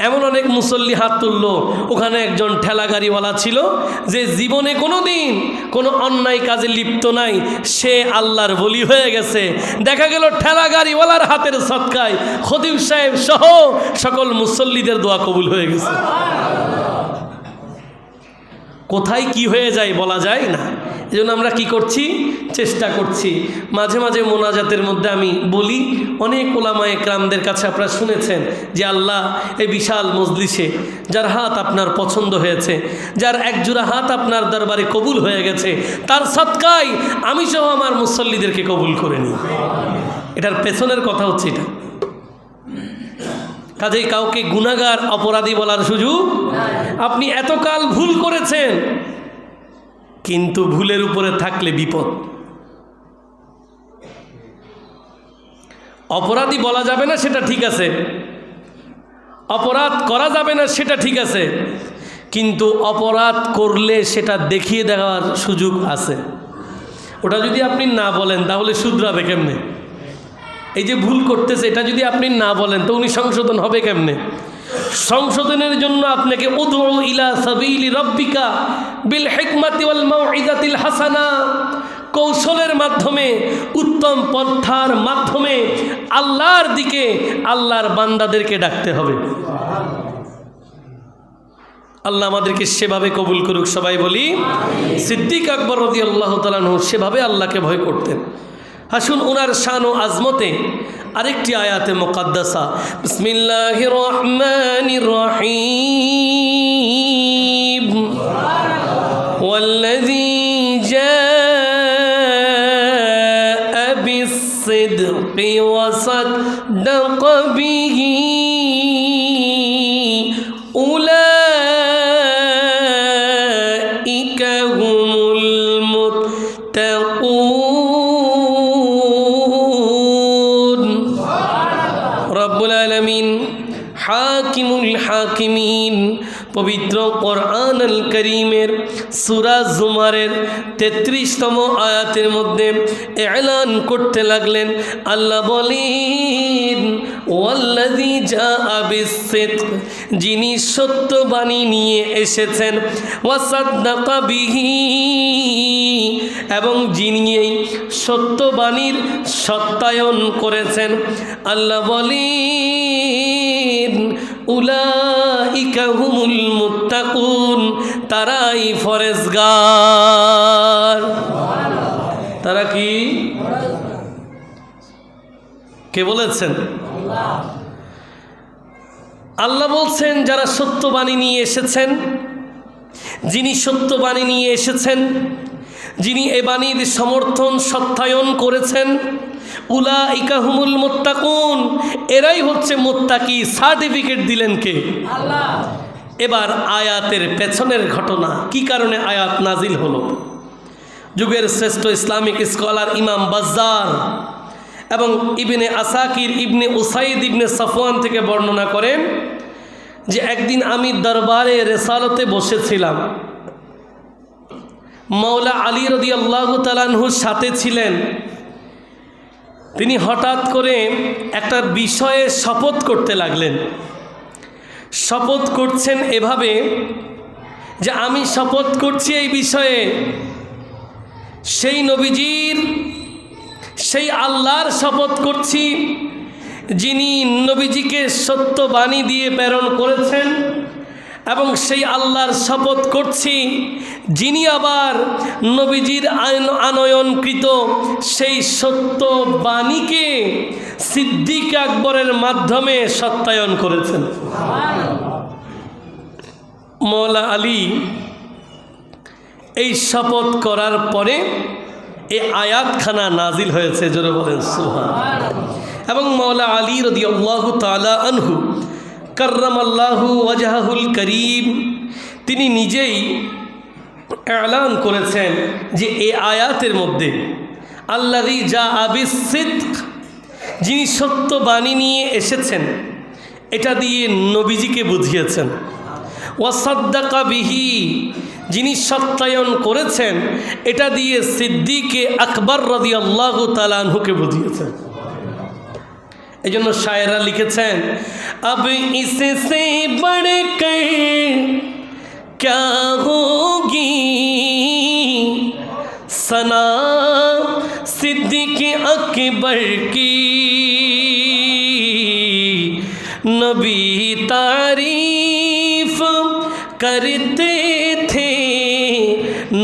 এমন অনেক মুসল্লি হাত তুললো, ওখানে একজন ঠেলা গাড়িওয়ালা ছিল যে জীবনে কোনো দিন কোনো অন্যায় কাজে লিপ্ত নাই, সে আল্লাহর বলি হয়ে গেছে। দেখা গেল ঠেলা গাড়িওয়ালার হাতের সদকায় খতিব সাহেব সহ সকল মুসল্লিদের দোয়া কবুল হয়ে গেছে। কোথায় কি হয়ে যায় বলা যায় না। এই জন্য আমরা কি করছি? চেষ্টা করছি। মাঝে মাঝে মোনাজাতের মধ্যে আমি বলি, অনেক ওলামায়ে কেরামদের কাছে আপনারা শুনেছেন যে আল্লাহ এই বিশাল মজলিসে যার হাত আপনার পছন্দ হয়েছে, যার একজোড়া হাত আপনার দরবারে কবুল হয়ে গেছে, তার সদকায় আমি সহ আমার মুসল্লিদেরকে কবুল করে নিই। এটার পেছনের কথা হচ্ছে এটা। কাজেই কাউকে গুনাহগার অপরাধী বলার সুযোগ, আপনি এতকাল ভুল করেছেন কিন্তু ভুলের উপরে থাকলে বিপদ। অপরাধী বলা যাবে না সেটা ঠিক আছে, অপরাধ করা যাবে না সেটা ঠিক আছে, কিন্তু অপরাধ করলে সেটা দেখিয়ে দেওয়ার সুযোগ আছে। ওটা যদি আপনি না বলেন তাহলে শুধরাবে কেমনে? এই যে ভুল করতেছে এটা যদি আপনি না বলেন তো উনি সংশোধন হবে কেমনে? সংশোধনের জন্য আপনাকে উদউ ইলা সাবিলি রাব্বিকা বিল হিকমাতি ওয়াল মাউইযাতিল হাসানা, কৌশলের মাধ্যমে, উত্তম পন্থার মাধ্যমে আল্লাহর দিকে, আল্লাহর বান্দাদেরকে ডাকতে হবে। আল্লাহ আমাদেরকে সেভাবে কবুল করুক। সবাই বলি সিদ্দিক আকবর রাদিয়াল্লাহু তাআলা আনহু সেভাবে আল্লাহকে ভয় করতেন। আসুন ওনার শান ও আজমতে আরেকটি আয়াতে মুকাদ্দাসা, বিসমিল্লাহির রহমানির রহিম, ওয়াল্লাযী জাআ বিস-সিদকি ওয়া সাদ্দাকা বিহি উলাইকা হুমুল মুত্তাকুন। রব্বুল আলামিন হাকিমুল হাকিমিন পবিত্র কোরআন আল করিমের সূরা জুমারের 33তম আয়াতের মধ্যে এলান করতে লাগলেন। আল্লাহ বলেন ওয়াল্লাযী জাআ বিস-সিদক, যিনি সত্যবাণী নিয়ে এসেছেন, ওয়া সাদ্দাকা বিহি, এবং যিনি এই সত্যবাণীর সত্যায়ন করেছেন। আল্লাহ বলেন উলাইকা হুমুল মুত্তাকুন, তারাই ফরেজগার। তারা কি? কে বলেছেন? আল্লাহ বলছেন যারা সত্যবাণী নিয়ে এসেছেন, যিনি সত্যবাণী নিয়ে এসেছেন, যিনি এ বাণীর সমর্থন সত্যায়ন করেছেন, উলাইকা হুমুল মুত্তাকুন, এরাই হচ্ছে মুত্তাকি, সার্টিফিকেট দিলেন কে? আল্লাহ। এবার আয়াতের পেছনের ঘটনা, কি কারণে আয়াত নাজিল হলো। যুগের শ্রেষ্ঠ ইসলামিক স্কলার ইমাম বাজ্জার এবং ইবনে আসাকির ইবনে উসাইদ ইবনে সাফওয়ান থেকে বর্ণনা করেন যে একদিন আমি দরবারে রেসালতে বসেছিলাম, মাওলা আলী রাদিয়াল্লাহু তাআলা আনহুর সাথে ছিলেন। তিনি হঠাৎ করে একটা বিষয়ে শপথ করতে লাগলেন। শপথ করছেন এভাবে যে আমি শপথ করছি এই বিষয়ে, সেই নবীজির, সেই আল্লাহর শপথ করছি যিনি নবীজিকে সত্য বাণী দিয়ে প্রেরণ করেছেন, এবং সেই আল্লাহর শপথ করছি যিনি আবার নবীজির আনয়নকৃত সেই সত্য বাণীকে সিদ্দিক আকবরের মাধ্যমে সত্যায়ন করেছেন। মওলা আলী এই শপথ করার পরে এই আয়াতখানা নাজিল হয়েছে, জোরে বলেন সুবহানাল্লাহ। এবং মওলা আলী রাদিয়াল্লাহু তাআলা আনহু কাররামাল্লাহু ওয়াজহাহুল করিম, তিনি নিজেই এলান করেছেন যে এই আয়াতের মধ্যে আল্লাযী জাআ বিস-সিদক, যিনি সত্য বাণী নিয়ে এসেছেন, এটা দিয়ে নবীজিকে বুঝিয়েছেন। ওয়াসাদ্দাকা বিহি, যিনি সত্যায়ন করেছেন, এটা দিয়ে সিদ্দিকে আকবর রাদিয়াল্লাহু তাআলা আনহুকে বুঝিয়েছেন। এই জন্য শায়েরা লিখেছেন, अब इससे बढ़कर क्या होगी सना सिद्दीक अकबर की, नबी तारीफ करते थे,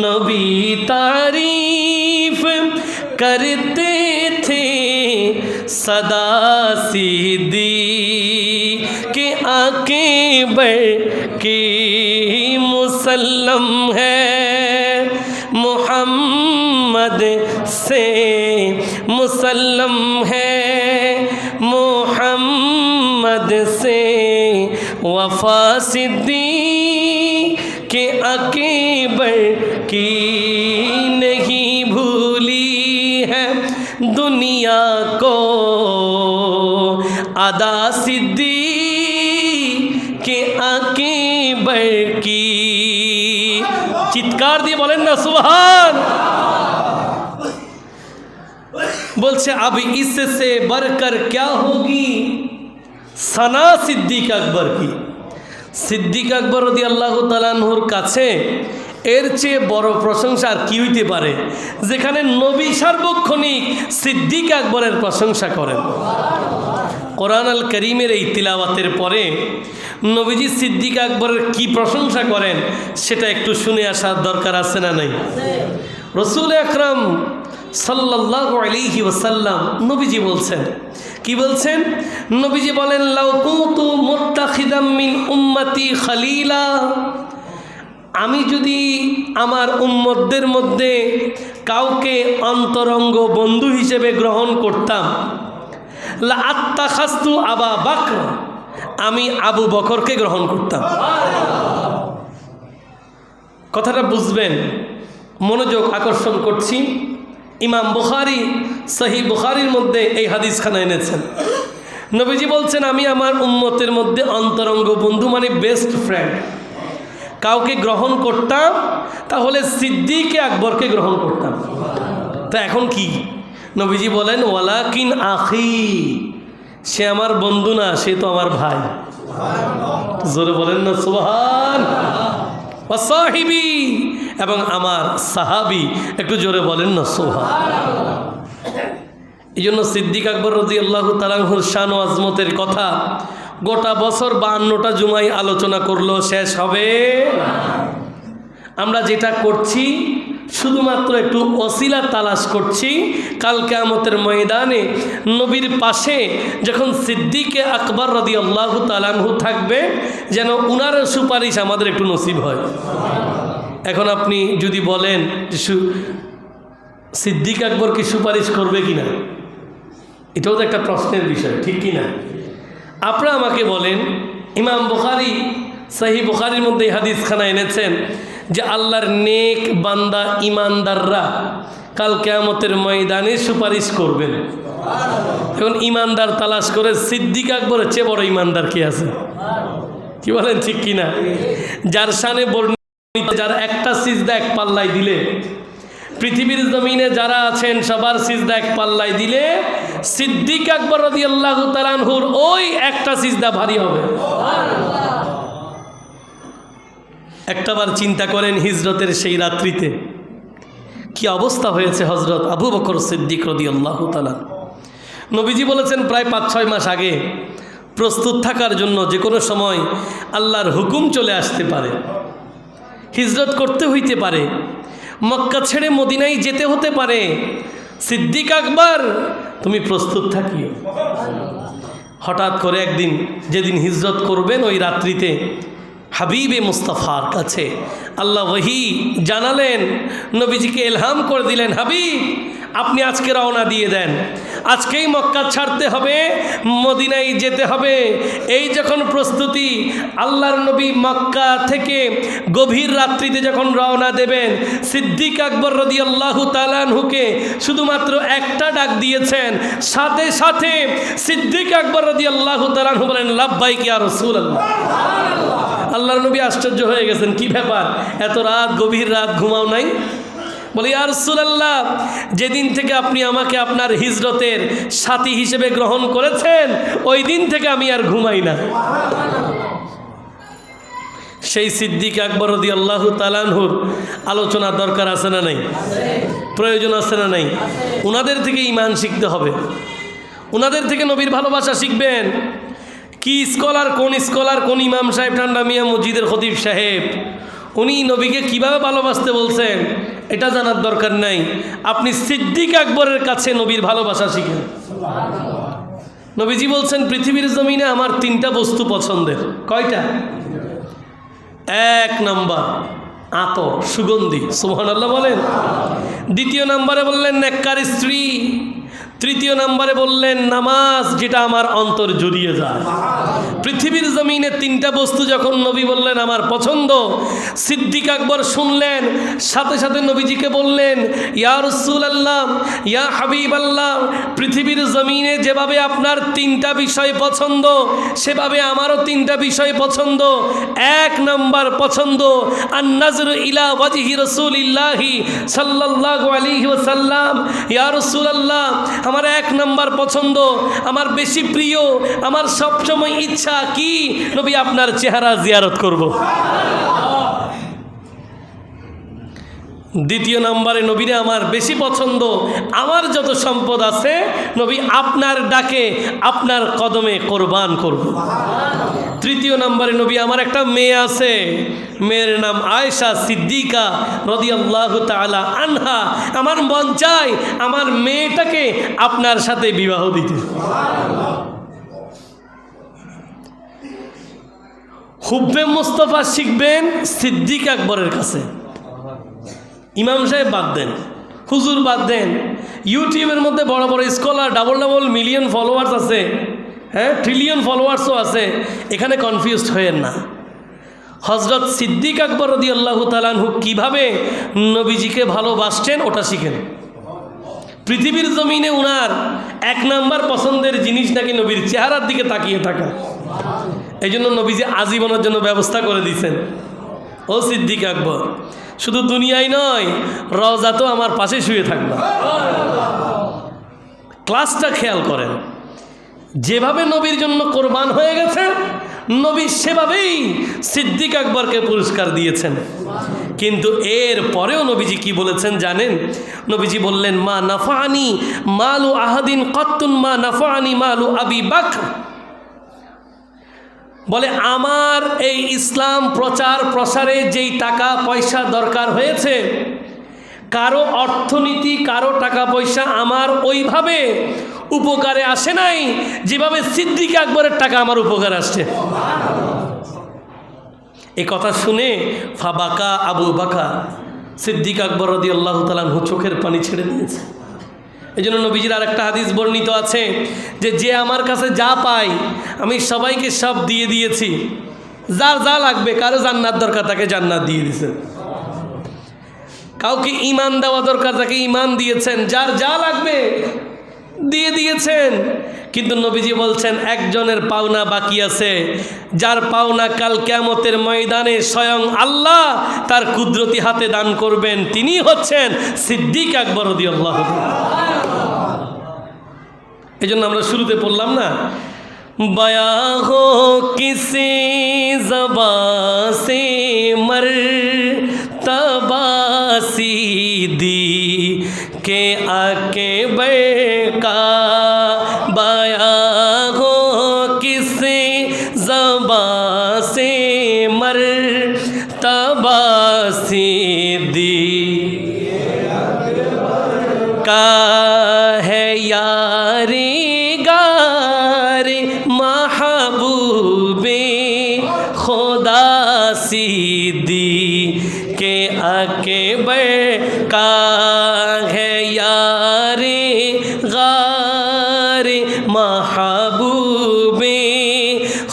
नबी तारीफ करते थे, सदा सिद्दीक अकबर की मुसल्लम है, मुहम्मद से मुसल्लम है, मुहम्मद से वफा सिद्दीक अकबर की नहीं भूली है दुनिया को, अदा सिद्दीक अकबर की। চিৎকার দিয়ে বলেন না সুবহান। বলছে अब इससे बढ़कर क्या होगी सना सिद्दीक अकबर की, সিদ্দিক আকবর রাদিয়াল্লাহু তাআলা আনহুর কাছে এর চেয়ে বড় প্রশংসা আর কি হইতে পারে, যেখানে নবী সার্বক্ষণিক সিদ্দিক আকবরের প্রশংসা করেন। কোরআন আল করিমের এই তিলাওয়াতের পরে নবীজি সিদ্দিক আকবরের কি প্রশংসা করেন সেটা একটু শুনে আসার দরকার আছে না নাই? রসুল আকরাম সাল্লাল্লাহু আলাইহি ওয়াসাল্লাম নবীজি বলছেন, কি বলছেন? নবীজি বলেন, লাউ কুনতু মুত্তাখিদাম মিন উম্মতি খালিলা, আমি যদি আমার উম্মতদের মধ্যে কাউকে অন্তরঙ্গ বন্ধু হিসেবে গ্রহণ করতাম, লা আত্তাখাযতু আবা বকর, আমি আবু বকরকে গ্রহণ করতাম। কথাটা বুঝবেন, মনোযোগ আকর্ষণ করছি। ইমাম বুখারী সহিহ বুখারীর মধ্যে এই হাদিসখানা এনেছেন। নবীজি বলছেন, আমি আমার উম্মতের মধ্যে অন্তরঙ্গ বন্ধু মানে বেস্ট ফ্রেন্ড কাউকে গ্রহণ করতাম, তাহলে সিদ্দিক আকবরকে গ্রহণ করতাম। তা এখন কি? নবীজি বলেন, ওয়ালাকিন আখি, সে আমার বন্ধু না, সে তো আমার ভাই। জোরে বলেন না সুবহান। ওয়া সাহিবি, এবং আমার সাহাবি, একটু জোরে বলেন না সুবহান। এই জন্য সিদ্দিক আকবর রাদিয়াল্লাহু তাআলা আনহুর শান ও আজমতের কথা গোটা বছর 52টা জুমায় আলোচনা করলেও শেষ হবে। আমরা যেটা করছি শুধুমাত্র একটু ওসিলা তালাশ করছি, কাল কিয়ামতের ময়দানে নবীর পাশে যখন সিদ্দিকে আকবর রাদিয়াল্লাহু তাআলা আনহু থাকবে, যেন উনার সুপারিশ আমাদের একটু নসিব হয়। এখন আপনি যদি বলেন যে সিদ্দিক আকবর কি সুপারিশ করবে কিনা, এটাও তো একটা প্রশ্নের বিষয়, ঠিক কিনা? আপনারা আমাকে বলেন, ইমাম বুখারী সহিহ বুখারীর মধ্যে এই হাদিসখানা এনেছেন যে আল্লাহর নেক বান্দা ইমানদাররা কাল কিয়ামতের ময়দানে সুপারিশ করবেন। এখন ইমানদার তালাশ করে সিদ্দিক আকবরের চেয়ে বড় ইমানদার কে আছে? কি বলেন, ঠিক কিনা? যার শানে বর্ণিত, যার একটা সিজদা এক পাল্লায় দিলে, পৃথিবীর জমিনে যারা আছেন সবার সিজদা এক পাল্লায় দিলে সিদ্দিক আকবর রাদিয়াল্লাহু তাআলা আনহুর ওই একটা সিজদা ভারী হবে। একটাবার চিন্তা করেন, হিজরতের সেই রাত্রিতে কি অবস্থা হয়েছে হজরত আবু বকর সিদ্দিক রাদিয়াল্লাহু তাআলা। নবীজি বলেছেন প্রায় 5-6 মাস আগে প্রস্তুত থাকার জন্য, যে কোনো সময় আল্লাহর হুকুম চলে আসতে পারে, হিজরত করতে হইতে পারে, মক্কা ছেড়ে মদিনায় যেতে হতে পারে। সিদ্দিক আকবর তুমি প্রস্তুত থাকিও। হঠাৎ করে একদিন যেদিন হিজরত করবেন ওই রাত্রিতে হাবিবে মুস্তাফার কাছে আল্লাহ ওহী জানালেন, নবীজিকে ইলহাম করে দিলেন, হাবিব আপনি আজকে রওনা দিয়ে দেন, আজকেই মক্কা ছাড়তে হবে, মদিনায় যেতে হবে। এই যখন প্রস্তুতি, আল্লাহর নবী মক্কা থেকে গভীর রাত্রিতে যখন রওনা দেবেন, সিদ্দিক আকবর রাদিয়াল্লাহু তাআলা আনহুকে শুধুমাত্র একটা ডাক দিয়েছেন, সাথে সাথে সিদ্দিক আকবর রাদিয়াল্লাহু তাআলা আনহু বলেন লাব্বাইক ইয়া রাসূলুল্লাহ। আল্লাহর নবী আশ্চর্য হয়ে গেছেন, কি ব্যাপার, এত রাত, গভীর রাত, ঘুমাও নাই? বলে ইয়া রাসূলুল্লাহ, যেদিন থেকে আপনি আমাকে আপনার হিজরতের সাথী হিসেবে গ্রহণ করেছেন ওই দিন থেকে আমি আর ঘুমাই না। সেই সিদ্দিক আকবর রাদিয়াল্লাহু তাআলা আনহুর আলোচনা দরকার আছে না নাই? প্রয়োজন আছে না নাই? ওনাদের থেকে ঈমান শিখতে হবে, ওনাদের থেকে নবীর ভালোবাসা শিখবেন। কি স্কলার, কোন ইমাম সাহেব, ঠান্ডা মিয়া মসজিদের খতিব সাহেব, উনি নবীকে কিভাবে ভালোবাসতে বলছেন এটা জানার দরকার নাই। আপনি সিদ্দিক আকবরের কাছে নবীর ভালোবাসা শিখেন। নবীজি বলছেন পৃথিবীর জমিনে আমার 3টা বস্তু পছন্দের। কয়টা? 1 নম্বর আতর, সুগন্ধি, সুবহানাল্লাহ বলেন। 2 নম্বরে বললেন নেককার স্ত্রী। 3 নম্বরে বললেন নামাজ, যেটা আমার অন্তর জড়িয়ে যায়। পৃথিবীর জমিনে 3টা বস্তু যখন নবী বললেন আমার পছন্দ, সিদ্দিক আকবর শুনলেন, সাথে সাথে নবীজিকে বললেন ইয়া রাসূলুল্লাহ, ইয়া হাবিবাল্লাহ, পৃথিবীর জমিনে যেভাবে আপনার 3টা বিষয় পছন্দ সেভাবে আমারও 3টা বিষয় পছন্দ। 1 নম্বর পছন্দ আন-নাজরু ইলা ওয়াজহি রাসূলিল্লাহি সাল্লাল্লাহু আলাইহি ওয়াসাল্লাম। ইয়া রাসূলুল্লাহ, আমার 1 নম্বর পছন্দ, আমার বেশি প্রিয়, আমার সবসময় ইচ্ছা কি নবী আপনার চেহারা জিয়ারত করব। 2 নম্বরে নবীরে আমার বেশি পছন্দ, আমার যত সম্পদ আছে নবী আপনার ডাকে আপনার কদমে কোরবান করব। 3 নম্বরে নবী আমার একটা মেয়ে আছে, মেয়ের নাম আয়েশা সিদ্দিকা রাদিয়াল্লাহু তাআলা আনহা, আমার মন চাই আমার মেয়েটাকে আপনার সাথে বিবাহ দিতে। হুব্বে মুস্তাফা শিখবেন সিদ্দিক আকবরের কাছে। ইমাম সাহেব বাদ দেন, হুজুর বাদ দেন, ইউটিউবের মধ্যে বড় বড় স্কলার, ডাবল মিলিয়ন ফলোয়ার্স আছে, হ্যাঁ ট্রিলিয়ন ফলোয়ার্সও আছে, এখানে কনফিউজড হয়েন না। হজরত সিদ্দিক আকবর রাদিয়াল্লাহু তাআলা আনহু কীভাবে নবীজিকে ভালোবাসছেন ওটা শিখেন। পৃথিবীর জমিনে উনার 1 নম্বর পছন্দের জিনিস নাকি নবীর চেহারার দিকে তাকিয়ে থাকা। এই জন্য নবীজি আজীবনের জন্য ব্যবস্থা করে দিয়েছেন, ও সিদ্দিক আকবর শুধু দুনিয়ায় নয়, রওজাতেও আমার পাশে শুয়ে থাকবে। ক্লাসটা খেয়াল করেন, যেভাবে নবীর জন্য কোরবান হয়ে গেছে নবী সেভাবেই সিদ্দিক আকবরকে পুরস্কার দিয়েছেন। কিন্তু এর পরেও নবীজি কি বলেছেন জানেন? নবীজি বললেন মা নাফানি মালু আহাদিন কত্তুন মা নাফানি মালু আবি বকর। বলে আমার এই ইসলাম প্রচার প্রসারে যেই টাকা পয়সা দরকার হয়েছে, কারো অর্থনীতি, কারো টাকা পয়সা আমার ওইভাবে উপকারে আসে নাই যেভাবে সিদ্দিক আকবরের টাকা আমার উপকারে আসছে। এই কথা শুনে ফাবাকা আবু বকর সিদ্দিক আকবর রাদিয়াল্লাহু তাআলা আনহু চোখের পানি ছেড়ে দিয়েছে। এই জন্য নবীজির আরেকটা হাদিস বর্ণিত আছে যে আমার কাছে যা পাই আমি সবাইকে সব দিয়ে দিয়েছি, যার যা লাগবে, কারো জান্নাত দরকার তাকে জান্নাত দিয়ে দিয়েছেন, কাউকে ঈমান দেওয়া দরকার তাকে ঈমান দিয়েছেন, যার যা লাগবে দিয়ে দিয়েছেন। কিন্তু নবীজি বলছেন একজনের পাওনা বাকি আছে, যার পাওনা কাল কিয়ামতের ময়দানে স্বয়ং আল্লাহ তার কুদরতি হাতে দান করবেন, তিনি হচ্ছেন সিদ্দিক আকবর রাদিয়াল্লাহু তাআলা। এই জন্য আমরা শুরুতে পড়লাম না, বয়া হো কিসি জবা সে মরতবা সিদি কে আকে বেকা, बया हो किसी ज़बा से मरतबा सीधी का है यारी गारी महबूबे खुदा सीधी के अकबर का है यारी गारी महबूबे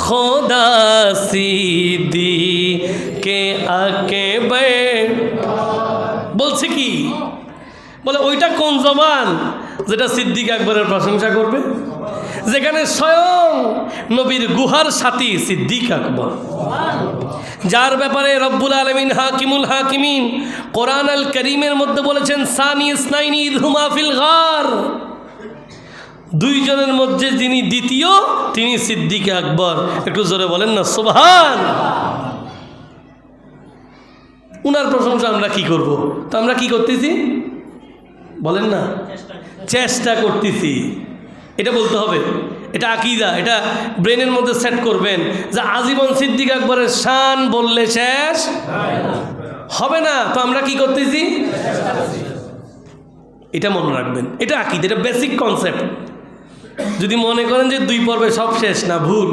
खुदा सीधी के अकबर। বলছে কি, বলে ওইটা কোন জবান যেটা সিদ্দিক আকবরের প্রশংসা করবে, যেখানে স্বয়ং নবীর গুহার সাথী সিদ্দিক আকবর, যার ব্যাপারে রব্বুল আলামিন হাকিমুল হাকিমিন কোরআন আল করিমের মধ্যে বলেছেন সানি ইসনাইনি ইযহুমা ফিল গার, দুইজনের মধ্যে যিনি দ্বিতীয় তিনি সিদ্দিক আকবর। একটু জোরে বলেন না সুবহান। উনার প্রশংসা আমরা কি করব? তো আমরা কি করতেছি বলেন না, চেষ্টা করতেছি, এটা বলতে হবে, এটা আকীদা, এটা ব্রেনের মধ্যে সেট করবেন যে আজীবন সিদ্দিক আকবরের শান বললে শেষ হবে না। তো আমরা কি করতেছি, এটা মনে রাখবেন, এটা আকীদা, এটা বেসিক কনসেপ্ট। যদি মনে করেন যে 2 পর্বে সব শেষ, না, ভুল,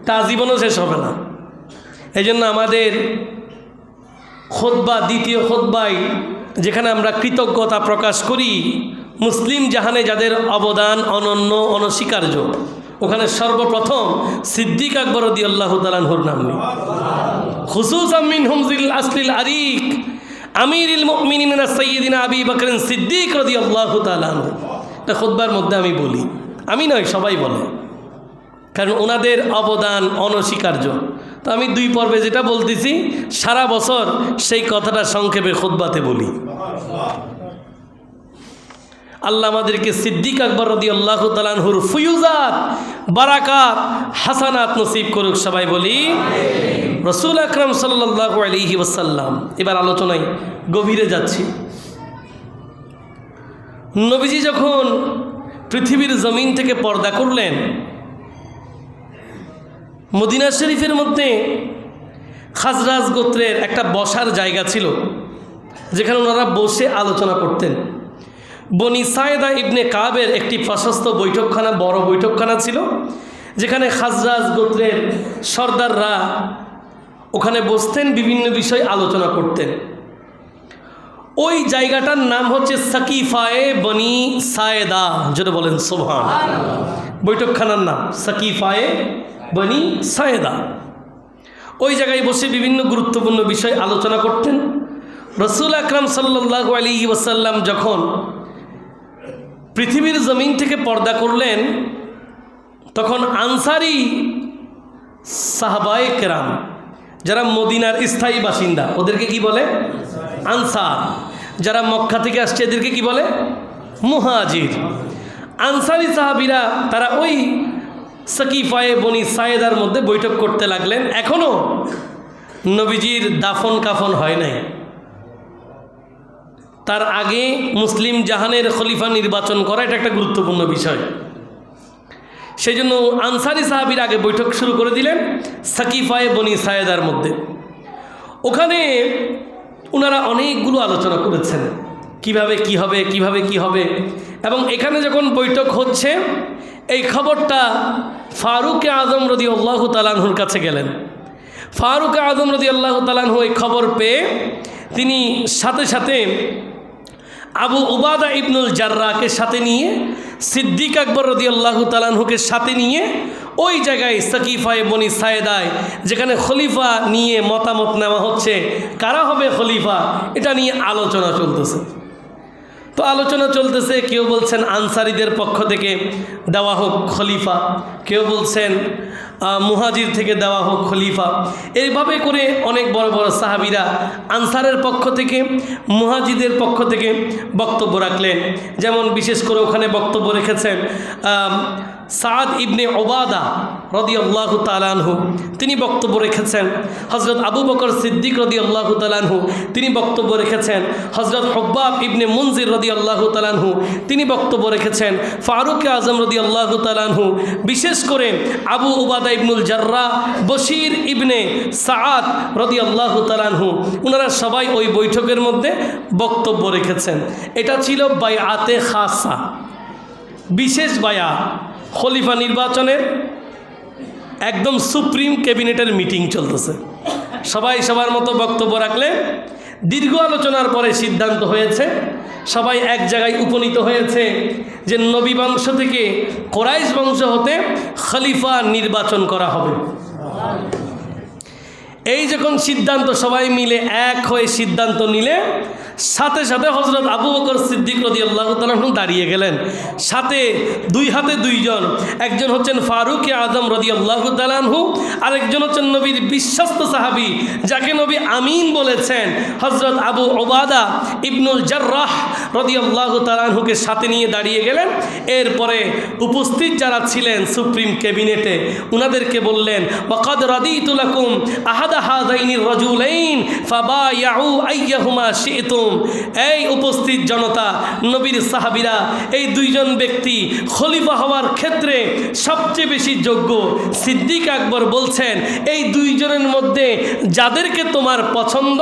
তা জীবনও শেষ হবে না। এই জন্য আমাদের খুতবা, দ্বিতীয় খুতবায় যেখানে আমরা কৃতজ্ঞতা প্রকাশ করি মুসলিম জাহানে যাদের অবদান অনন্য অনস্বীকার্য, ওখানে সর্বপ্রথম সিদ্দিক আকবর রাদিয়াল্লাহু তাআলা আনহুর নাম নেই। খুসুসাম মিনহুম যিল আসলিল আরিক আমিরুল মুমিনিন সাইয়্যিদিনা আবী বকর সিদ্দিক রাদিয়াল্লাহু তাআলা আনহু। এটা খুতবার মধ্যে আমি বলি, আমি নয় সবাই বলে, কারণ ওনাদের অবদান অনস্বীকার্য। তো আমি 2 পর্বে যেটা বলতেছি সারা বছর সেই কথাটা সংক্ষেপে খুতবাতে বলি। আল্লাহ আমাদেরকে সিদ্দিক আকবর রাদিয়াল্লাহু তাআলা আনহুর ফুয়ুজাত, বারাকাত, হাসানাত নসিব করুক, সবাই বলি রাসূল আকরাম সাল্লাল্লাহু আলাইহি ওয়াসাল্লাম। এবার আলোচনায় গভীরে যাচ্ছি। নবীজি যখন পৃথিবীর জমিন থেকে পর্দা করলেন, মদিনা শরীফের মধ্যে খাজরাজ গোত্রের একটা বসার জায়গা ছিল, যেখানে ওনারা বসে আলোচনা করতেন। বনি সায়েদা ইবনে কাবের একটি প্রশস্ত বৈঠকখানা, বড় বৈঠকখানা ছিল, যেখানে খাজরাজ গোত্রের সর্দাররা ওখানে বসতেন, বিভিন্ন বিষয় আলোচনা করতেন। ওই জায়গাটার নাম হচ্ছে সাকিফায়ে বনি সায়েদা। যেটা বলেন সুবহান। বৈঠকখানার নাম সাকিফায়ে বনি সায়েদা। ওই জায়গায় বসে বিভিন্ন গুরুত্বপূর্ণ বিষয় আলোচনা করতেন। রাসূল আকরাম সাল্লাল্লাহু আলাইহি ওয়াসাল্লাম যখন পৃথিবীর জমিন থেকে পর্দা করলেন, তখন আনসারি সাহাবায়ে কেরাম, যারা মদিনার স্থায়ী বাসিন্দা, ওদেরকে কি বলে? আনসার। যারা মক্কা থেকে আসছে এদেরকে কি বলে? মুহাজির। আনসারি সাহাবীরা তারা ওই সাকিফায়ে বনি সায়েদার মধ্যে বৈঠক করতে লাগলেন। এখনও নবীজির দাফন কাফন হয় নাই, তার আগে মুসলিম জাহানের খলিফা নির্বাচন করা এটা একটা গুরুত্বপূর্ণ বিষয়। সেই জন্য আনসারি সাহাবীর আগে বৈঠক শুরু করে দিলেন সাকিফায়ে বনি সায়েদার মধ্যে। ওখানে ওনারা অনেকগুলো আলোচনা করেছেন, কিভাবে কি হবে, কিভাবে কি হবে। এবং এখানে যখন বৈঠক হচ্ছে, এই খবরটা ফারুক আজম রাদিয়াল্লাহু তাআলা আনহুর কাছে গেলেন। ফারুক আজম রাদিয়াল্লাহু তাআলা আনহু এই খবর পেয়ে তিনি সাথে সাথে আবু উবাদা ইবনুল জাররাহকে সাথে নিয়ে সিদ্দিক আকবর রাদিয়াল্লাহু তাআলা আনহুকে সাথে নিয়ে ওই জায়গায় সাকিফায়ে বনি সায়েদায় যেখানে খলিফা নিয়ে মতামত নেওয়া হচ্ছে, কারা হবে খলিফা, এটা নিয়ে আলোচনা চলতেছে। তো আলোচনা চলতেছে, কেউ বলছেন আনসারীদের পক্ষ থেকে দেওয়া হোক খলিফা, কেউ বলছেন মুহাজির থেকে দেওয়া হোক খলিফা। এইভাবে করে অনেক বড় বড় সাহাবীরা আনসারের পক্ষ থেকে মুহাজিদের পক্ষ থেকে বক্তব্য রাখলেন। যেমন বিশেষ করে ওখানে বক্তব্য রেখেছেন সাদ ইবনে ওবাদা রাদিয়াল্লাহু তাআলা আনহু, তিনি বক্তব্য রেখেছেন। হযরত আবু বকর সিদ্দিক রাদিয়াল্লাহু তাআলা আনহু তিনি বক্তব্য রেখেছেন। হযরত হুব্বাব ইবনে মুনজির রাদিয়াল্লাহু তাআলা আনহু তিনি বক্তব্য রেখেছেন। ফারুক আজম রাদিয়াল্লাহু তাআলা আনহু, বিশেষ করে আবু উবাদা ইবনুল জাররাহ, বশির ইবনে সাআদ রাদিয়াল্লাহু তাআলা আনহু, ওনারা সবাই ওই বৈঠকের মধ্যে বক্তব্য রেখেছেন। এটা ছিল বায়আতে খাসা, বিশেষ বায়া, খলিফা নির্বাচনের একদম সুপ্রিম ক্যাবিনেটের মিটিং চলতেছে। সবাই সবার মতো বক্তব্য রাখলে দীর্ঘ আলোচনার পরে সিদ্ধান্ত হয়েছে, সবাই এক জায়গায় উপনীত হয়েছে যে নবী বংশ থেকে কোরাইশ বংশ হতে খলিফা নির্বাচন করা হবে। এই যখন সিদ্ধান্ত সবাই মিলে এক হয়ে সিদ্ধান্ত নিলে সাথে সাথে হযরত আবু বকর সিদ্দিক রাদিয়াল্লাহু তাআলা আনহু দাঁড়িয়ে গেলেন। সাথে দুই হাতে দুইজন, একজন হচ্ছেন ফারুক আজম রাদিয়াল্লাহু তাআলা আনহু, আরেকজন হচ্ছেন নবীর বিশ্বস্ত সাহাবী যাকে নবী আমিন বলেছেন, হযরত আবু উবাদা ইবনুল জাররাহ রাদিয়াল্লাহু তাআলা আনহুকে সাথে নিয়ে দাঁড়িয়ে গেলেন। এরপরে উপস্থিত যারা ছিলেন সুপ্রিম ক্যাবিনেটে উনাদেরকে বললেন, ওয়াকাদ রাদিতু লাকুম আহাদা হাযাইনির রাজুলাইন ফাবায়াউ আইয়াহুমা শি'তুম। এই উপস্থিত জনতা, নবীর সাহাবীরা, এই দুইজন ব্যক্তি খলিফা হওয়ার ক্ষেত্রে সবচেয়ে বেশি যোগ্য। সিদ্দিক আকবর বলছেন, এই দুইজনের মধ্যে যাদেরকে তোমার পছন্দ,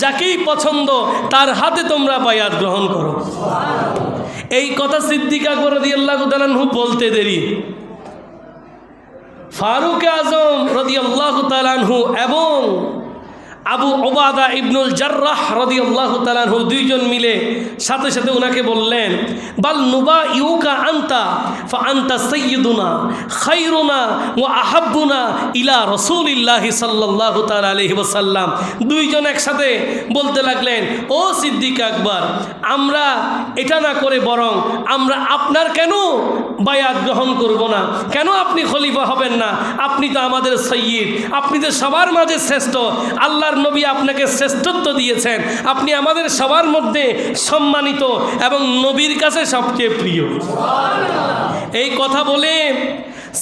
যাকেই পছন্দ তার হাতে তোমরা বায়াত গ্রহণ করো। এই কথা সিদ্দিক আকবর রাদিয়াল্লাহু তাআলা আনহু বলতে দেরি ফারুক আজম রাদিয়াল্লাহু তাআলা আনহু এবং আবু উবাদা ইবনুল জাররাহ রাদিয়াল্লাহু তাআলা আনহু দুইজন মিলে সাথে সাথে ওনাকে বললেন, বাল নুবাইউকা আনতা ফা আনতা সাইয়্যিদুনা খায়রুনা ওয়া আহাব্বুনা ইলা রাসূলিল্লাহি সাল্লাল্লাহু তাআলা আলাইহি ওয়াসাল্লাম। দুইজন একসাথে বলতে লাগলেন, ও সিদ্দিক আকবর, আমরা এটা না করে বরং আমরা আপনার কেন বায়াত গ্রহণ করব না? কেন আপনি খলিফা হবেন না? আপনি তো আমাদের সৈয়দ, আপনি তো সবার মাঝে শ্রেষ্ঠ, আল্লাহর নবী আপনাকে শ্রেষ্ঠত্ব দিয়েছেন, আপনি আমাদের সবার মধ্যে সম্মানিত এবং নবীর কাছে সবচেয়ে প্রিয়। এই কথা বলে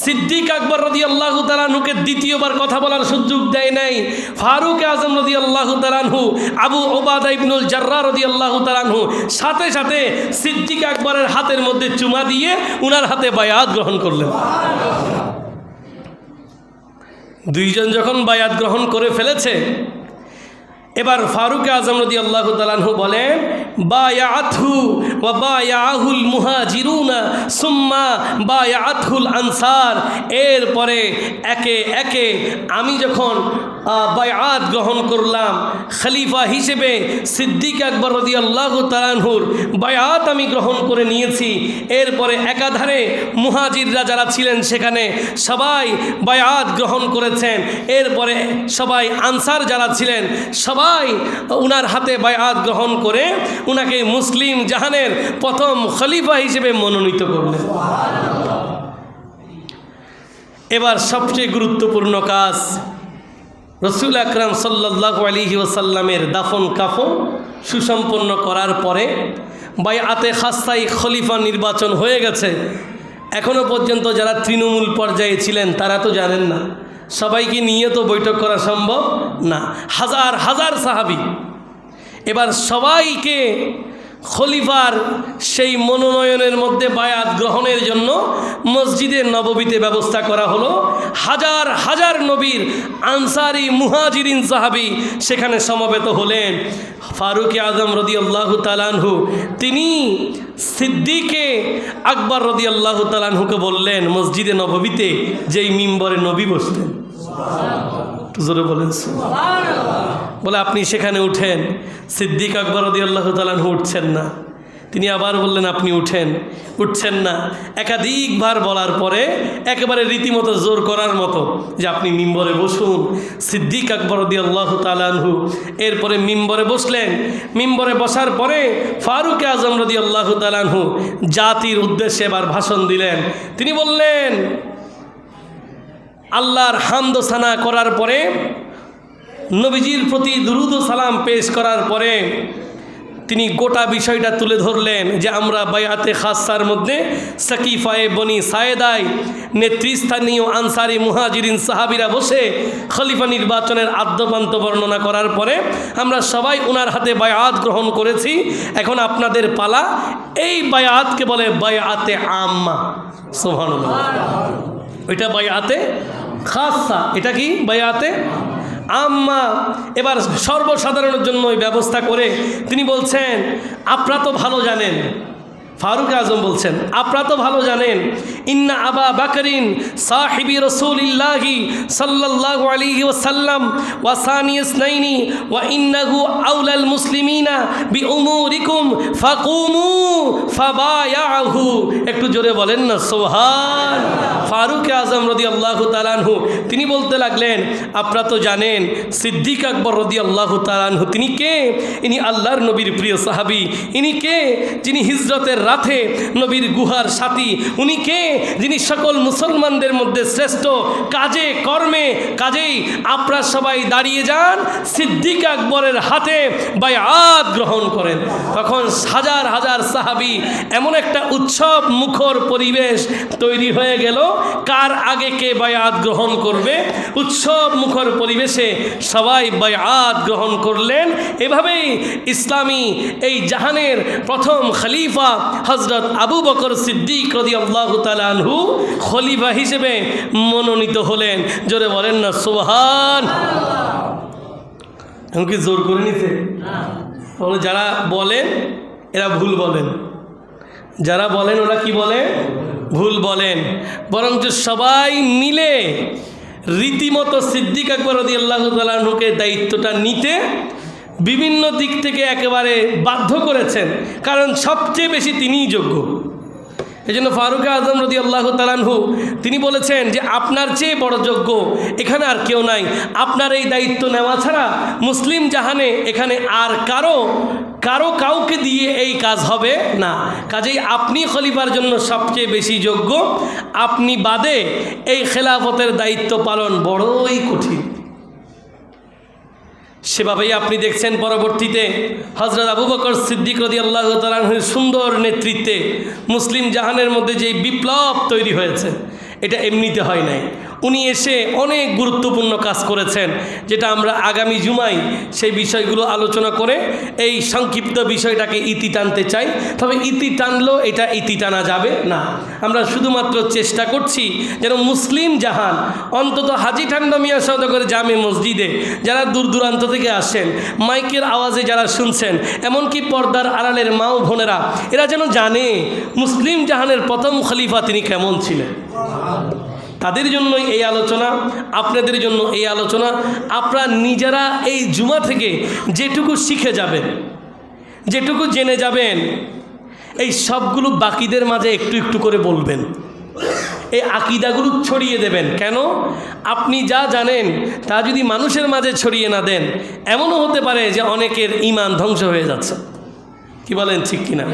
সিদ্দিক আকবর রাদিয়াল্লাহু তাআলা আনহুকে দ্বিতীয়বার কথা বলার সুযোগ দেয় নাই। ফারুক আজম রাদিয়াল্লাহু তাআলা আনহু, আবু উবাদা ইবনুল জাররাহ রাদিয়াল্লাহু তাআলা আনহু সাথে সাথে সিদ্দিক আকবরের হাতের মধ্যে চুমা দিয়ে উনার হাতে বায়াত গ্রহণ করলেন। দুইজন যখন বায়াত গ্রহণ করে ফেলেছে, এবার ফারুক আজম রাদিয়াল্লাহু তাআলা আনহু বলেন, বায়াআতহু ওয়া বায়াআহুল মুহাজিরুনা সুম্মা বায়াআতহুল আনসার। এরপরে একে একে আমি যখন বায়াত গ্রহণ করলাম, খলিফা হিসেবে সিদ্দিক আকবর রাদিয়াল্লাহু তাআলা আনহুর বায়াত আমি গ্রহণ করে নিয়েছি। এরপরে একাধারে মুহাজিররা যারা ছিলেন সেখানে সবাই বায়াত গ্রহণ করেছেন। এরপরে সবাই আনসার যারা ছিলেন সবাই উনার হাতে বায়াত গ্রহণ করে উনাকে মুসলিম জাহানের প্রথম খলিফা হিসেবে মনোনীত করলেন। এবার সবচেয়ে গুরুত্বপূর্ণ কাজ, রাসূল আকরাম সাল্লাল্লাহু আলাইহি ওয়াসাল্লামের দাফন কাফন সুসম্পন্ন করার পরে বায়আতে খাসায় খলিফা নির্বাচন হয়ে গেছে। এখনও পর্যন্ত যারা তৃণমূল পর্যায়ে ছিলেন তারা তো জানেন না, সবাইকে নিয়ে তো বৈঠক করা সম্ভব না, হাজার হাজার সাহাবী। এবার সবাইকে খলিফার সেই মনোনয়নের মধ্যে বায়াত গ্রহণের জন্য মসজিদে নববীতে ব্যবস্থা করা হলো। হাজার হাজার নবীর আনসারি মুহাজিরিন সাহাবী সেখানে সমবেত হলেন। ফারুক আজম রাদিয়াল্লাহু তাআলা আনহু তিনি সিদ্দিকে আকবর রাদিয়াল্লাহু তাআলা আনহুকে বললেন মসজিদে নববীতে যেই মিম্বরে নবী বসতেন, জোরে বলেন সুবহানাল্লাহ। বলে আপনি সেখানে উঠেন। সিদ্দিক আকবর রাদিয়াল্লাহু তাআলা আনহু উঠছেন না। তিনি আবার বললেন আপনি উঠেন, উঠছেন না। একাধিকবার বলার পরে একেবারে রীতিমতো জোর করার মতো যে আপনি মিম্বরে বসুন। সিদ্দিক আকবর রাদিয়াল্লাহু তাআলা আনহু এরপরে মিম্বরে বসলেন। মিম্বরে বসার পরে ফারুক আজম রাদিয়াল্লাহু তাআলা আনহু জাতির উদ্দেশ্যে এবার ভাষণ দিলেন। তিনি বললেন আল্লাহর হামদ ও সানা করার পরে, নবীজির প্রতি দুরুদ ও সালাম পেশ করার পরে তিনি গোটা বিষয়টা তুলে ধরলেন যে আমরা বায়াতে খাসার মধ্যে সাকিফায়ে বনি সায়েদায় নেতৃস্থানীয় আনসারি মুহাজিরিন সাহাবিরা বসে খলিফা নির্বাচনের আদ্যপান্ত বর্ণনা করার পরে আমরা সবাই ওনার হাতে বায়াত গ্রহণ করেছি। এখন আপনাদের পালা। এই বায়াতকে বলে বায়াতে আম্মা। সুবহানাল্লাহ। ওইটা বায়াতে খাসা, এটা কি বায়াতে আম্মা। এবার সর্বসাধারণের জন্য ওই ব্যবস্থা করে তিনি বলছেন আপনারা তো ভালো জানেন, ফারুক আজম বলছেন আপনারা তো ভালো জানেন, ইন্না আবা বাকরিন সাহিবি রাসূলিল্লাহি সাল্লাল্লাহু আলাইহি ওয়াসাল্লাম ওয়া সানি ইসনাইনি ওয়া ইন্নাহু আউলাল মুসলিমিনা বিউমুরিকুম ফাকুমু ফাবায়াহু। একটু জোরে বলেন না সুবহান। ফারুক আজম রাদিয়াল্লাহু তাআলা আনহু তিনি বলতে লাগলেন আপনারা তো জানেন সিদ্দিক আকবর রাদিয়াল্লাহু তাআলা আনহু তিনি কে? ইনি আল্লাহর নবীর প্রিয় সাহাবী। ইনি কে? যিনি হিজরতের রাতে নবীর গুহার সাথী। উনি কে? যিনি সকল মুসলমানদের মধ্যে শ্রেষ্ঠ কাজে কর্মে। কাজেই আপনারা সবাই দাঁড়িয়ে যান, সিদ্দিক আকবরের হাতে বায়াত গ্রহণ করেন। তখন হাজার হাজার সাহাবী, এমন একটা উৎসব মুখর পরিবেশ তৈরি হয়ে গেল। কার আগে কে বায়াত গ্রহণ করবে? উৎসব মুখর পরিবেশে সবাই বায়াত গ্রহণ করলেন। এভাবেই ইসলামী এই জাহানের প্রথম খলিফা হযরত আবু বকর সিদ্দিক রাদিয়াল্লাহু তাআলা আনহু খলিফা হিসেবে মনোনীত হলেন। জোরে বলেন না সুবহান। এমনকি জোর করে নিতে না। যারা বলেন এরা ভুল বলেন, যারা বলেন ওরা কি বলে? ভুল বলেন। বরঞ্চ সবাই মিলে রীতিমতো সিদ্দিক আকবর রাদিয়াল্লাহু তাআলা আনহুকে দায়িত্বটা নিতে বিভিন্ন দিক থেকে একেবারে বাধ্য করেছেন, কারণ সবচেয়ে বেশি তিনিই যোগ্য। এই জন্য ফারুক আজম রাদিয়াল্লাহু তাআলা আনহু তিনি বলেছেন যে আপনার চেয়ে বড় যোগ্য এখানে আর কেউ নাই। আপনার এই দায়িত্ব নেওয়া ছাড়া মুসলিম জাহানে এখানে আর কাউকে দিয়ে এই কাজ হবে না। কাজেই আপনি খলিফার জন্য সবচেয়ে বেশি যোগ্য। আপনি বাদে এই খেলাফতের দায়িত্ব পালন বড়ই কঠিন। সেভাবেই আপনি দেখছেন পরবর্তীতে হযরত আবু বকর সিদ্দিক রাদিয়াল্লাহু তাআলা আনহুর সুন্দর নেতৃত্বে মুসলিম জাহানের মধ্যে যে বিপ্লব তৈরি হয়েছে, এটা এমনিতে হয় নাই। উনি এসে অনেক গুরুত্বপূর্ণ কাজ করেছেন, যেটা আমরা আগামী জুমায় সেই বিষয়গুলো আলোচনা করে এই সংক্ষিপ্ত বিষয়টাকে ইতি টানতে চাই। তবে ইতি টানলেও এটা ইতি টানা যাবে না। আমরা শুধুমাত্র চেষ্টা করছি যেন মুসলিম জাহান, অন্তত হাজী ঠান্ডা মিয়া সওদাগর জামে মসজিদে যারা দূর দূরান্ত থেকে আসেন, মাইকের আওয়াজে যারা শুনছেন, এমনকি পর্দার আড়ালের মা ও বোনেরা, এরা যেন জানে মুসলিম জাহানের প্রথম খলিফা তিনি কেমন ছিলেন। তাদের জন্যই এই আলোচনা, আপনাদের জন্য এই আলোচনা। আপনারা নিজেরা এই জুমা থেকে যেটুকু শিখে যাবেন, যেটুকু জেনে যাবেন, এই সবগুলো বাকিদের মাঝে একটু একটু করে বলবেন। এই আকীদাগুলো ছড়িয়ে দেবেন। কেন? আপনি যা জানেন তা যদি মানুষের মাঝে ছড়িয়ে না দেন, এমনও হতে পারে যে অনেকের ঈমান ধ্বংস হয়ে যাচ্ছে। কি বলেন, ঠিক কিনা?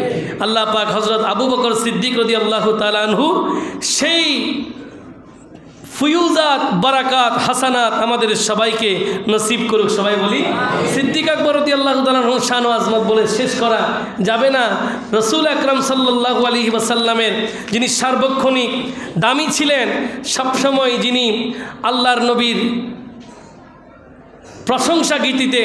আল্লাহ পাক হযরত আবু বকর সিদ্দিক রাদিয়াল্লাহু তাআলা আনহু সেই ফুয়ুজাত, বারাকাত, হাসানাত আমাদের সবাইকে নসিব করুক। সবাই বলি সিদ্দিক আকবর রাদিয়াল্লাহু তাআলা আনহুর শান ও আজমত বলে শেষ করা যাবে না। রাসূল আকরাম সাল্লাল্লাহু আলাইহি ওয়াসাল্লামের যিনি সার্বক্ষণিক দামি ছিলেন, সবসময় যিনি আল্লাহর নবীর প্রশংসা গীতিতে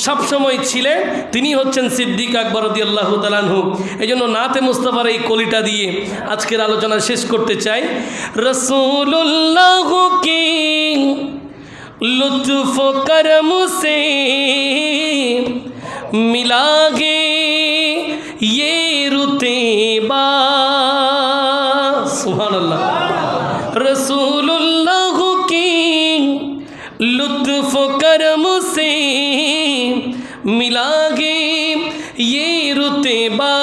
সবসময় ছিলেন, তিনি হচ্ছেন সিদ্দিক আকবর রাদিয়াল্লাহু তাআলা আনহু। এই জন্য নাতে মুস্তাফার এই কলিটা দিয়ে আজকের আলোচনা শেষ করতে চাই। রাসূলুল্লাহ কি লুৎফ করম সে মিলা গে ये रुतबा। सुभान अल्लाह। रसूलुल्लाह की लुत्फ मिलागे ये रुतबा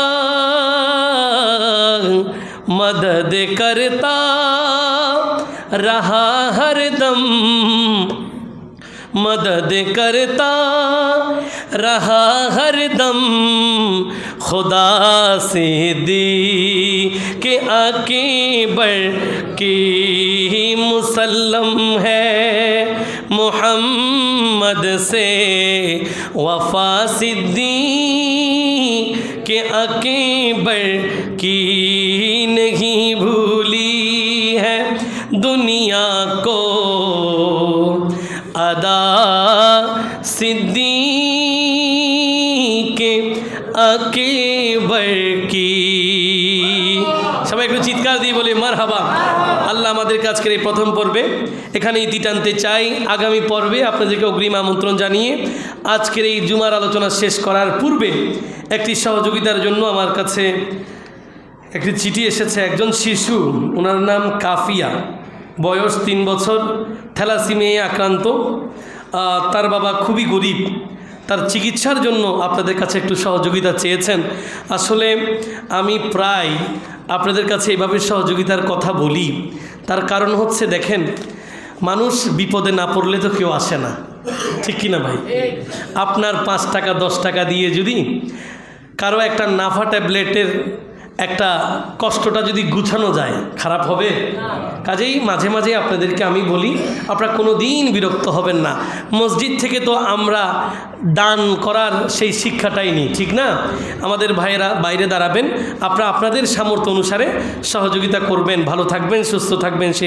मदद करता रहा हरदम मदद करता रहा हरदम खुदा से दी के आके बढ़ के मुसल्लम है मोहम्मद से वफा सिद्दी के आके बढ़ की नहीं भूली है दुनिया को अदा सिद्दीक़ আকবার কি। সবাই একটু চিৎকার দিয়ে বলি মারহাবা। আল্লাহ আমাদের আজকের এই প্রথম পর্বে এখানে ইতি টানতে চাই। আগামী পর্বে আপনাদেরকে অগ্রিম আমন্ত্রণ জানিয়ে আজকের এই জুমার আলোচনা শেষ করার পূর্বে একটি সহযোগিতার জন্য আমার কাছে একটি চিঠি এসেছে। একজন শিশু, ওনার নাম কাফিয়া, বয়স 3 বছর, থ্যালাসিমিয়ায় আক্রান্ত। তার বাবা খুবই গরিব, তার চিকিৎসার জন্য আপনাদের কাছে একটু সহযোগিতা চেয়েছেন। আসলে আমি প্রায় আপনাদের কাছে এভাবে সহযোগিতার কথা বলি, তার কারণ হচ্ছে দেখেন, মানুষ বিপদে না পড়লে তো কেউ আসে না, ঠিক কিনা ভাই? আপনার 5 টাকা 10 টাকা দিয়ে যদি কারো একটা নাফা ট্যাবলেটের একটা কষ্টটা যদি গুছানো যায়, খারাপ হবে? কাজেই মাঝে মাঝে আপনাদেরকে আমি বলি, আপনারা কোনো দিন বিরক্ত হবেন না। মসজিদ থেকে তো আমরা দান করার সেই শিক্ষাটাই নিই, ঠিক না? আমাদের ভাইয়েরা বাইরে দাঁড়াবেন, আপনারা আপনাদের সামর্থ্য অনুসারে সহযোগিতা করবেন। ভালো থাকবেন, সুস্থ থাকবেন, সেই